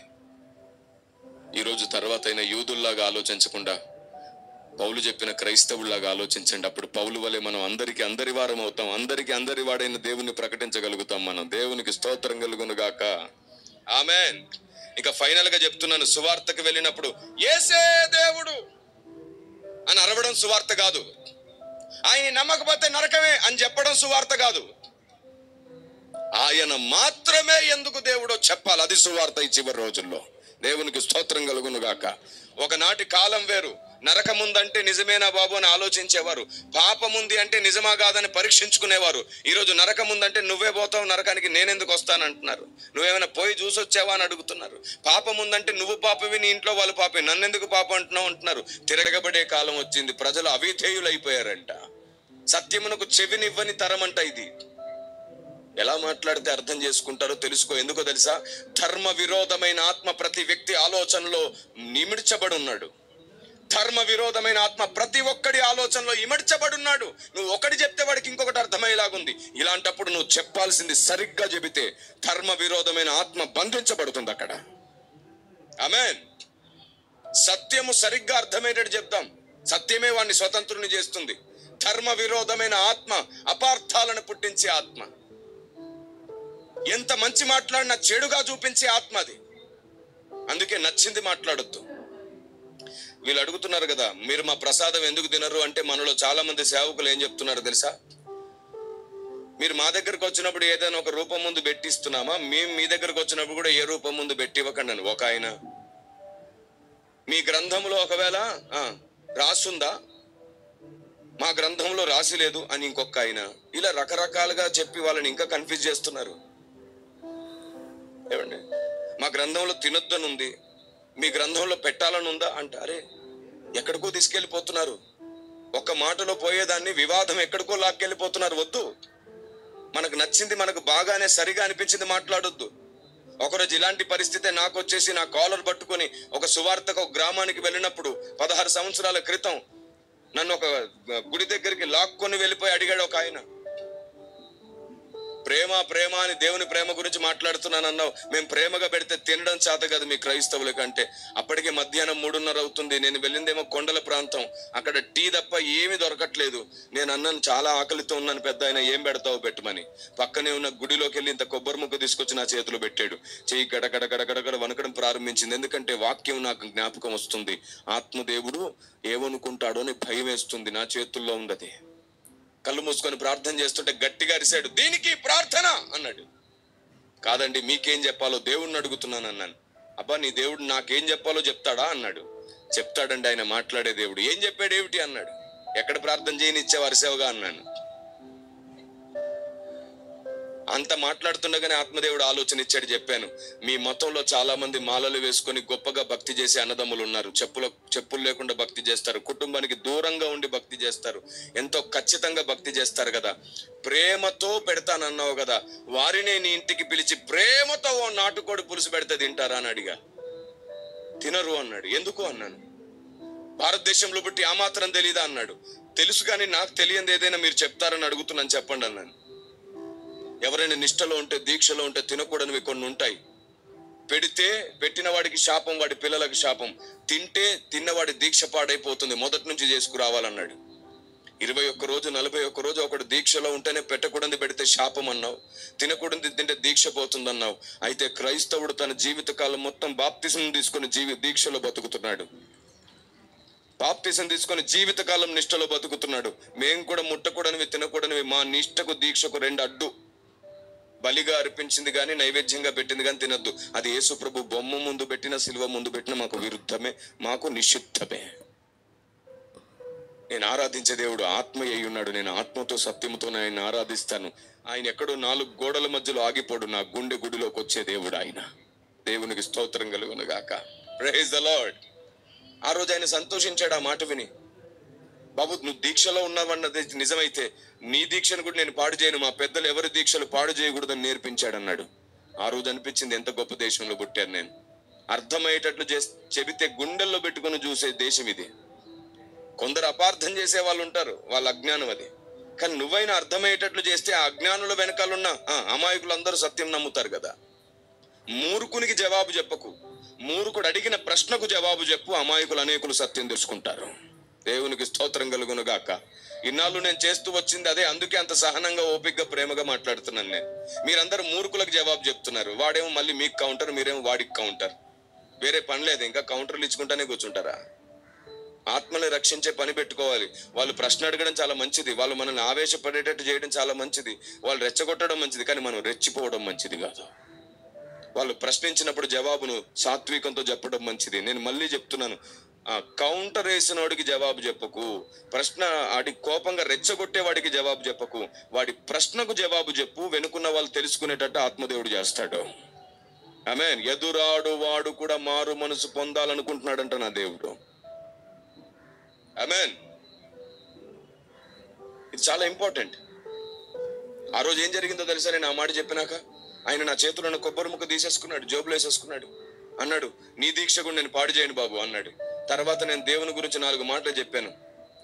ఈరోజు తర్వాత అయినా యూదుల్లాగా ఆలోచించకుండా పౌలు చెప్పిన క్రైస్తవుల్లాగా ఆలోచించండి. అప్పుడు పౌలు వలె మనం అందరికీ అందరి వారం అవుతాం. అందరికీ అందరి వాడైన దేవుని ప్రకటించగలుగుతాం. మనం దేవునికి స్తోత్రం కలుగును గాక. ఆమేన్. ఇక ఫైనల్ గా చెప్తున్నాను, సువార్తకు వెళ్ళినప్పుడు యేసే దేవుడు అని అరవడం సువార్త కాదు. ఆయన నమ్మకపోతే నరకమే అని చెప్పడం సువార్త కాదు. ఆయన మాత్రమే ఎందుకు దేవుడో చెప్పాలి. అది సువార్త ఈ చివరి రోజుల్లో. దేవునికి స్తోత్రం కలుగును గాక. ఒకనాటి కాలం వేరు. నరకముందంటే నిజమేనా బాబు అని ఆలోచించేవారు. పాపముంది అంటే నిజమా కాదని పరీక్షించుకునేవారు. ఈరోజు నరకముందంటే నువ్వే పోతావు నరకానికి, నేనెందుకు వస్తానంటున్నారు. నువ్వేమైనా పోయి చూసొచ్చావా అని అడుగుతున్నారు. పాపముందంటే నువ్వు పాపవి, నీ ఇంట్లో వాళ్ళు పాపే, నన్నెందుకు పాపం అంటున్నావు అంటున్నారు. తిరగబడే కాలం వచ్చింది. ప్రజలు అవిధేయులు అయిపోయారంట. సత్యమునకు చెవినివ్వని తరం అంట ఇది. ఎలా మాట్లాడితే అర్థం చేసుకుంటారో తెలుసుకో. ఎందుకో తెలుసా? ధర్మ విరోధమైన ఆత్మ ప్రతి వ్యక్తి ఆలోచనలో నిమిడ్చబడి ఉన్నాడు. ధర్మ విరోధమైన ఆత్మ ప్రతి ఒక్కడి ఆలోచనలో ఇమడ్చబడున్నాడు. నువ్వు ఒకటి చెప్తే వాడికి ఇంకొకటి అర్థమయ్యేలాగుంది. ఇలాంటప్పుడు నువ్వు చెప్పాల్సింది సరిగ్గా చెబితే ధర్మ విరోధమైన ఆత్మ బంధించబడుతుంది అక్కడ. ఆమేన్. సత్యము సరిగ్గా అర్థమయ్యేటట్టు చెప్తాం. సత్యమే వాడిని స్వతంత్రుని చేస్తుంది. ధర్మ విరోధమైన ఆత్మ అపార్థాలను పుట్టించే ఆత్మ. ఎంత మంచి మాట్లాడినా చెడుగా చూపించే ఆత్మ అది. అందుకే నచ్చింది మాట్లాడొద్దు. వీళ్ళు అడుగుతున్నారు కదా, మీరు మా ప్రసాదం ఎందుకు తినరు అంటే, మనలో చాలా మంది సేవకులు ఏం చెప్తున్నారు తెలుసా? మీరు మా దగ్గరకు వచ్చినప్పుడు ఏదైనా ఒక రూపం ముందు పెట్టిస్తున్నామా? మేము మీ దగ్గరకు వచ్చినప్పుడు కూడా ఏ రూపం ముందు పెట్టి ఇవ్వకండి అని ఒక ఆయన. మీ గ్రంథంలో ఒకవేళ రాసుందా, మా గ్రంథంలో రాసి లేదు అని ఇంకొక ఆయన. ఇలా రకరకాలుగా చెప్పి వాళ్ళని ఇంకా కన్ఫ్యూజ్ చేస్తున్నారు. ఏమండి, మా గ్రంథంలో తినొద్దని ఉంది, మీ గ్రంథంలో పెట్టాలని ఉందా అంటారే. ఎక్కడికో తీసుకెళ్ళిపోతున్నారు. ఒక్క మాటలో పోయేదాన్ని వివాదం ఎక్కడికో లాక్కెళ్ళిపోతున్నారు. వద్దు. మనకు నచ్చింది, మనకు బాగానే సరిగా అనిపించింది మాట్లాడొద్దు. ఒకరోజు ఇలాంటి పరిస్థితే నాకు వచ్చేసి, నా కాలర్ పట్టుకొని ఒక సువార్తకు ఒక గ్రామానికి వెళ్ళినప్పుడు 16 సంవత్సరాల క్రితం నన్ను ఒక గుడి దగ్గరికి లాక్కొని వెళ్ళిపోయి అడిగాడు ఒక ఆయన. ప్రేమ ప్రేమ అని దేవుని ప్రేమ గురించి మాట్లాడుతున్నాను అన్నావు. మేము ప్రేమగా పెడితే తినడం చేత కదా మీ క్రైస్తవుల కంటే. అప్పటికే మధ్యాహ్నం 3:30 అవుతుంది. నేను వెళ్ళిందేమో కొండల ప్రాంతం. అక్కడ టీ తప్ప ఏమీ దొరకట్లేదు. నేను అన్నాను, చాలా ఆకలితో ఉన్నాను పెద్ద ఆయన, ఏం పెడతావు పెట్టమని. పక్కనే ఉన్న గుడిలోకి వెళ్ళి ఇంత కొబ్బరి ముక్క తీసుకొచ్చి నా చేతిలో పెట్టాడు. చెయ్యి గడగడ వనకడం ప్రారంభించింది. ఎందుకంటే వాక్యం నాకు జ్ఞాపకం వస్తుంది. ఆత్మదేవుడు ఏమనుకుంటాడో అని భయం వేస్తుంది. నా చేతుల్లో ఉన్నది. కళ్ళు మూసుకొని ప్రార్థన చేస్తుంటే గట్టిగా అరిశాడు, దీనికి ప్రార్థన అన్నాడు. కాదండి, మీకేం చెప్పాలో దేవుడిని అడుగుతున్నాను అన్నాను. అబ్బా, నీ దేవుడు నాకేం చెప్పాలో చెప్తాడా అన్నాడు. చెప్తాడండి ఆయన మాట్లాడే దేవుడు. ఏం చెప్పాడు ఏమిటి అన్నాడు. ఎక్కడ ప్రార్థన చేయనిచ్చే వరుసగా అన్నాను. అంత మాట్లాడుతుండగానే ఆత్మదేవుడు ఆలోచన ఇచ్చాడు. చెప్పాను, మీ మతంలో చాలా మంది మాలలు వేసుకొని గొప్పగా భక్తి చేసే అన్నదమ్ములు ఉన్నారు. చెప్పులు లేకుండా భక్తి చేస్తారు, కుటుంబానికి దూరంగా ఉండి భక్తి చేస్తారు, ఎంతో ఖచ్చితంగా భక్తి చేస్తారు కదా. ప్రేమతో పెడతానన్నావు కదా, వారినే నీ ఇంటికి పిలిచి ప్రేమతో ఓ నాటుకోడి పులుసు పెడితే తింటారా అని అడిగా. తినరు అన్నాడు. ఎందుకు అన్నాను. భారతదేశంలో బట్టి ఆ మాత్రం తెలీదా అన్నాడు. తెలుసు కానీ నాకు తెలియంది ఏదైనా మీరు చెప్తారని అడుగుతున్నాను, చెప్పండి అన్నాను. ఎవరైనా నిష్టలో ఉంటే, దీక్షలో ఉంటే తినకూడనివి కొన్ని ఉంటాయి. పెడితే పెట్టిన వాడికి శాపం, వాడి పిల్లలకు శాపం. తింటే తిన్నవాడి దీక్ష పాడైపోతుంది, మొదటి నుంచి చేసుకురావాలన్నాడు. 21 రోజు 41 రోజు ఒకటి దీక్షలో ఉంటేనే పెట్టకూడదు పెడితే శాపం అన్నావు, తినకూడదు తింటే దీక్ష పోతుందన్నావు. అయితే క్రైస్తవుడు తన జీవితకాలం మొత్తం బాప్తిసం తీసుకుని దీక్షలో బతుకుతున్నాడు. బాప్తిసం తీసుకొని జీవితకాలం నిష్టలో బతుకుతున్నాడు. మేము కూడా ముట్టకూడనివి తినకూడనివి మా నిష్టకు దీక్షకు రెండు అడ్డు. బలిగా అర్పించింది కానీ, నైవేద్యంగా పెట్టింది కానీ తినద్దు. అది యేసు ప్రభు బొమ్మ ముందు పెట్టిన, శిలువ ముందు పెట్టిన మాకు విరుద్ధమే, మాకు నిషిద్ధమే. నేను ఆరాధించే దేవుడు ఆత్మ అయి ఉన్నాడు. నేను ఆత్మతో సత్యముతో ఆయన ఆరాధిస్తాను. ఆయన ఎక్కడో 4 గోడల మధ్యలో ఆగిపోడు, నా గుండె గుడిలోకి వచ్చే దేవుడు ఆయన. దేవునికి స్తోత్రం కలుగును గాక. Praise the lord. ఆ రోజు ఆయన సంతోషించాడు ఆ మాట విని. బాబు, నువ్వు దీక్షలో ఉన్నావన్నది నిజమైతే నీ దీక్షను కూడా నేను పాడు చేయను, మా పెద్దలు ఎవరి దీక్షలు పాడు చేయకూడదని నేర్పించాడు అన్నాడు. ఆ రోజు అనిపించింది, ఎంత గొప్ప దేశంలో పుట్టాను నేను. అర్థమయ్యేటట్లు చెబితే గుండెల్లో పెట్టుకుని చూసే దేశం ఇది. కొందరు అపార్థం చేసే వాళ్ళు ఉంటారు, వాళ్ళ అజ్ఞానం అది. కానీ నువ్వైనా అర్థమయ్యేటట్లు చేస్తే ఆ అజ్ఞానుల వెనకాలన్న అమాయకులందరూ సత్యం నమ్ముతారు కదా. మూర్ఖునికి జవాబు చెప్పకు, మూర్ఖుడు అడిగిన ప్రశ్నకు జవాబు చెప్పు, అమాయకులు అనేకులు సత్యం తెలుసుకుంటారు. దేవునికి స్తోత్రం కలుగును గాక. ఇన్నాళ్ళు నేను చేస్తూ వచ్చింది అదే, అందుకే అంత సహనంగా, ఓపికగా, ప్రేమగా మాట్లాడుతున్నాను నేను. మీరందరూ మూర్ఖులకు జవాబు చెప్తున్నారు. వాడేమో మళ్ళీ మీకు కౌంటర్, మీరేమో వాడికి కౌంటర్. వేరే పని లేదు, ఇంకా కౌంటర్లు ఇచ్చుకుంటానే కూర్చుంటారా? ఆత్మని రక్షించే పని పెట్టుకోవాలి. వాళ్ళు ప్రశ్న అడగడం చాలా మంచిది, వాళ్ళు మనల్ని ఆవేశపడేటట్టు చేయడం చాలా మంచిది, వాళ్ళు రెచ్చగొట్టడం మంచిది, కానీ మనం రెచ్చిపోవడం మంచిది కాదు. వాళ్ళు ప్రశ్నించినప్పుడు జవాబును సాత్వికంతో చెప్పడం మంచిది. నేను మళ్ళీ చెప్తున్నాను, కౌంటర్ వేసిన వాడికి జవాబు చెప్పకు, ప్రశ్న ఆడి కోపంగా రెచ్చగొట్టే వాడికి జవాబు చెప్పకు, వాడి ప్రశ్నకు జవాబు చెప్పు. వెనుకున్న వాళ్ళు తెలుసుకునేటట్టు ఆత్మదేవుడు చేస్తాడు. ఆమేన్. ఎదురాడు వాడు కూడా మారు మనసు పొందాలనుకుంటున్నాడంట నా దేవుడు. ఆమేన్. ఇది చాలా ఇంపార్టెంట్. ఆ రోజు ఏం జరిగిందో తెలుసా? నేను ఆ మాట చెప్పినాక ఆయన నా చేతులను కొబ్బరి ముక్క తీసేసుకున్నాడు, జోబులు వేసేసుకున్నాడు. అన్నాడు, నీ దీక్ష కూడా నేను పాడు చేయను బాబు అన్నాడు. తర్వాత నేను దేవుని గురించి 4 మాటలు చెప్పాను.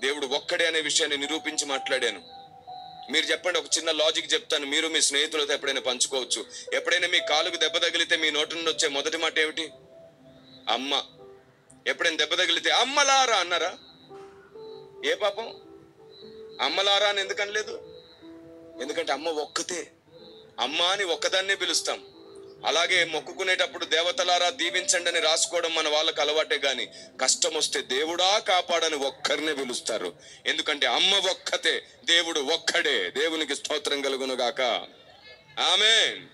దేవుడు ఒక్కడే అనే విషయాన్ని నిరూపించి మాట్లాడాను. మీరు చెప్పండి, ఒక చిన్న లాజిక్ చెప్తాను, మీరు మీ స్నేహితులతో ఎప్పుడైనా పంచుకోవచ్చు. ఎప్పుడైనా మీ కాలుకు దెబ్బ తగిలితే మీ నోటి నుండి వచ్చే మొదటి మాట ఏమిటి? అమ్మ. ఎప్పుడైనా దెబ్బ తగిలితే అమ్మలారా అన్నారా? ఏ పాపం? అమ్మలారా అని ఎందుకు అనలేదు? ఎందుకంటే అమ్మ ఒక్కతే, అమ్మ అని ఒక్కదాన్నే పిలుస్తాం. అలాగే మొక్కుకునేటప్పుడు దేవతలారా దీవించండి అని రాసుకోవడం మన వాళ్ళకు అలవాటే, గాని కష్టం వస్తే దేవుడా కాపాడని ఒక్కరినే పిలుస్తారు. ఎందుకంటే అమ్మ ఒక్కతే, దేవుడు ఒక్కడే. దేవునికి స్తోత్రం కలుగును గాక. ఆమేన్.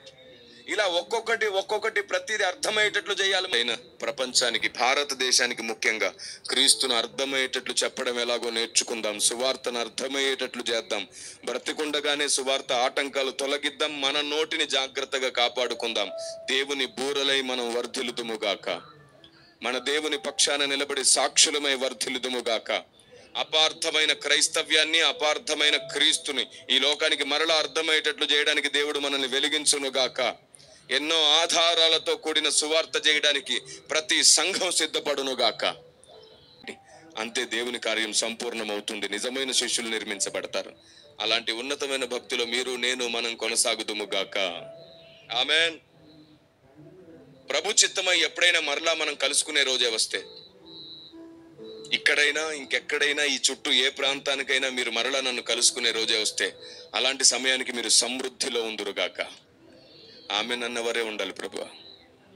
ఇలా ఒక్కొక్కటి ప్రతిదీ అర్థమయ్యేటట్లు చేయాలి. అయినా ప్రపంచానికి, భారతదేశానికి ముఖ్యంగా క్రీస్తును అర్థమయ్యేటట్లు చెప్పడం ఎలాగో నేర్చుకుందాం. సువార్తను అర్థమయ్యేటట్లు చేద్దాం. బ్రతికుండగానే సువార్త ఆటంకాలు తొలగిద్దాం. మన నోటిని జాగ్రత్తగా కాపాడుకుందాం. దేవుని బూరలై మనం వర్ధిల్లుదుముగాక. మన దేవుని పక్షాన నిలబడి సాక్షులమై వర్ధిల్లుదుముగాక. అపార్థమైన క్రైస్తవ్యాన్ని, అపార్థమైన క్రీస్తుని ఈ లోకానికి మరలా అర్థమయ్యేటట్లు చేయడానికి దేవుడు మనల్ని వెలిగించునుగాక. ఎన్నో ఆధారాలతో కూడిన సువార్త చేయడానికి ప్రతి సంఘం సిద్ధపడునుగాక. అంతే దేవుని కార్యం సంపూర్ణమవుతుంది. నిజమైన శిష్యులు నిర్మించబడతారు. అలాంటి ఉన్నతమైన భక్తిలో మీరు, నేను, మనం కొనసాగుదుముగాక. ఆమేన్. ప్రభు చిత్తమై ఎప్పుడైనా మరలా మనం కలుసుకునే రోజే వస్తే, ఇక్కడైనా ఇంకెక్కడైనా ఈ చుట్టూ ఏ ప్రాంతానికైనా మీరు మరలా నన్ను కలుసుకునే రోజే వస్తే, అలాంటి సమయానికి మీరు సమృద్ధిలో ఉందురుగాక. ఆమెన్ అన్నవరే ఉండాలి ప్రభు.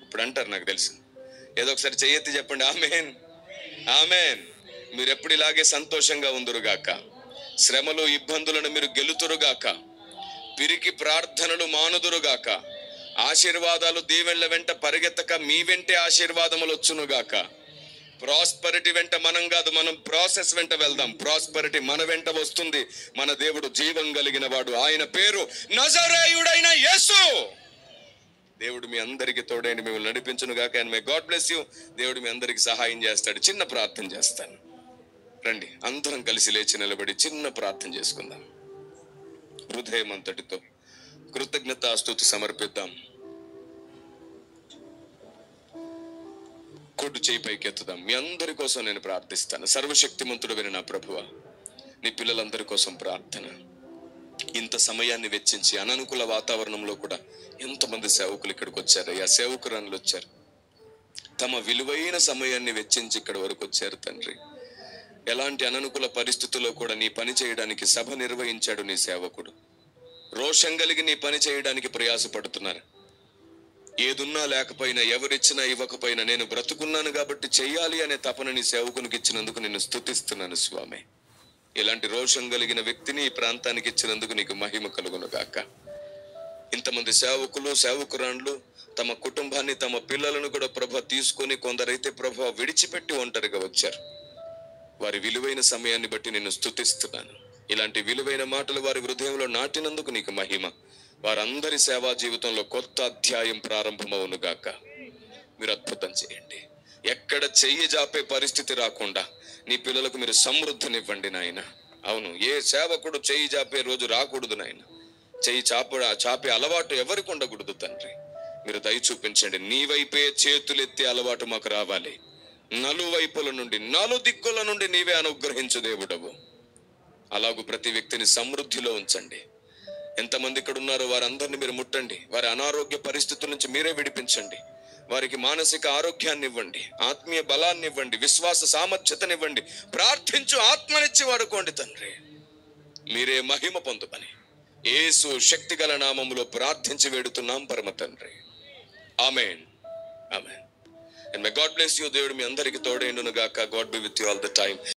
ఇప్పుడు అంటారు నాకు తెలుసు, ఏదో ఒకసారి చెయ్యెత్తి చెప్పండి, ఆమెన్ ఆమెన్. మీరు ఎప్పుడు ఇలాగే సంతోషంగా ఉందురుగాక. శ్రమలు, ఇబ్బందులను మీరు గెలుతురుగాక. పిరికి ప్రార్థనలు మానుదురుగాక. ఆశీర్వాదాలు దీవెళ్ల వెంట పరిగెత్తక మీ వెంటే ఆశీర్వాదములు వచ్చునుగాక. ప్రాస్పరిటీ వెంట మనం కాదు, మనం ప్రాసెస్ వెంట వెళ్దాం. ప్రాస్పరిటీ మన వెంట వస్తుంది. మన దేవుడు జీవం కలిగిన వాడు, ఆయన పేరు నజరేయుడైన యేసు. దేవుడు మీ అందరికి తోడైన మిమ్మల్ని నడిపించును గాక. And may God bless you. దేవుడు మీ అందరికి సహాయం చేస్తాడు. చిన్న ప్రార్థన చేస్తాను. రండి, అందరం కలిసి లేచి నిలబడి చిన్న ప్రార్థన చేసుకుందాం. హృదయం అంతటితో కృతజ్ఞతాస్తుతి సమర్పిద్దాం. కొట్టు చేయి పైకెత్తుదాం. మీ అందరి కోసం నేను ప్రార్థిస్తాను. సర్వశక్తిమంతుడు విని నా ప్రభువా, నీ పిల్లలందరి కోసం ప్రార్థన. ఇంత సమయాన్ని వెచ్చించి అననుకూల వాతావరణంలో కూడా ఎంతమంది సేవకులు ఇక్కడికి వచ్చారు, ఆ సేవకురాలు వచ్చారు, తమ విలువైన సమయాన్ని వెచ్చించి ఇక్కడ వరకు వచ్చారు తండ్రి. ఎలాంటి అననుకూల పరిస్థితుల్లో కూడా నీ పని చేయడానికి సభ నిర్వహించాడు నీ సేవకుడు. రోషం కలిగి నీ పని చేయడానికి ప్రయాసపడుతున్నారు. ఏదున్నా లేకపోయినా, ఎవరిచ్చినా ఇవ్వకపోయినా, నేను బ్రతుకున్నాను కాబట్టి చెయ్యాలి అనే తపన నీ సేవకునికి ఇచ్చినందుకు నేను స్తుతిస్తున్నాను స్వామి. ఇలాంటి రోషం కలిగిన వ్యక్తిని ఈ ప్రాంతానికి ఇచ్చినందుకు నీకు మహిమ కలుగును గాక. ఇంతమంది సేవకులు, సేవకురాండ్లు తమ కుటుంబాన్ని, తమ పిల్లలను కూడా ప్రభ తీసుకొని, కొందరైతే ప్రభ విడిచిపెట్టి ఒంటరిగా వచ్చారు. వారి విలువైన సమయాన్ని బట్టి నేను స్తుతిస్తున్నాను. ఇలాంటి విలువైన మాటలు వారి హృదయంలో నాటినందుకు నీకు మహిమ. వారందరి సేవా జీవితంలో కొత్త అధ్యాయం ప్రారంభమవును గాక. మీరు అద్భుతం చేయండి. ఎక్కడ చెయ్యి జాపే పరిస్థితి రాకుండా నీ పిల్లలకు మీరు సమృద్ధినివ్వండి నాయన. అవును, ఏ సేవకుడు చెయ్యి జాపే రోజు రాకూడదు నాయన. చెయ్యి చాపే అలవాటు ఎవరికి ఉండకూడదు తండ్రి. మీరు దయ చూపించండి. నీ వైపే చేతులెత్తే అలవాటు మాకు రావాలి. నలువైపుల నుండి, నలుదిక్కుల నుండి నీవే అనుగ్రహించు దేవుడవు. అలాగూ ప్రతి వ్యక్తిని సమృద్ధిలో ఉంచండి. ఎంతమంది ఇక్కడ ఉన్నారో వారందరినీ మీరు ముట్టండి. వారి అనారోగ్య పరిస్థితుల నుంచి మీరే విడిపించండి. వారికి మానసిక ఆరోగ్యాన్ని ఇవ్వండి, ఆత్మీయ బలాన్ని ఇవ్వండి, విశ్వాస సామర్థ్యతనివ్వండి. ప్రార్థించు ఆత్మనిచ్చి వాడుకోండి తండ్రి. మీరే మహిమ పొందుమని యేసు శక్తిగల నామములో ప్రార్థించి వేడుతున్నాం పరమ తండ్రి. ఆమేన్, ఆమేన్. And may God bless you. దేవుడు మీ అందరికి తోడైండును గాక. God be with you all the time.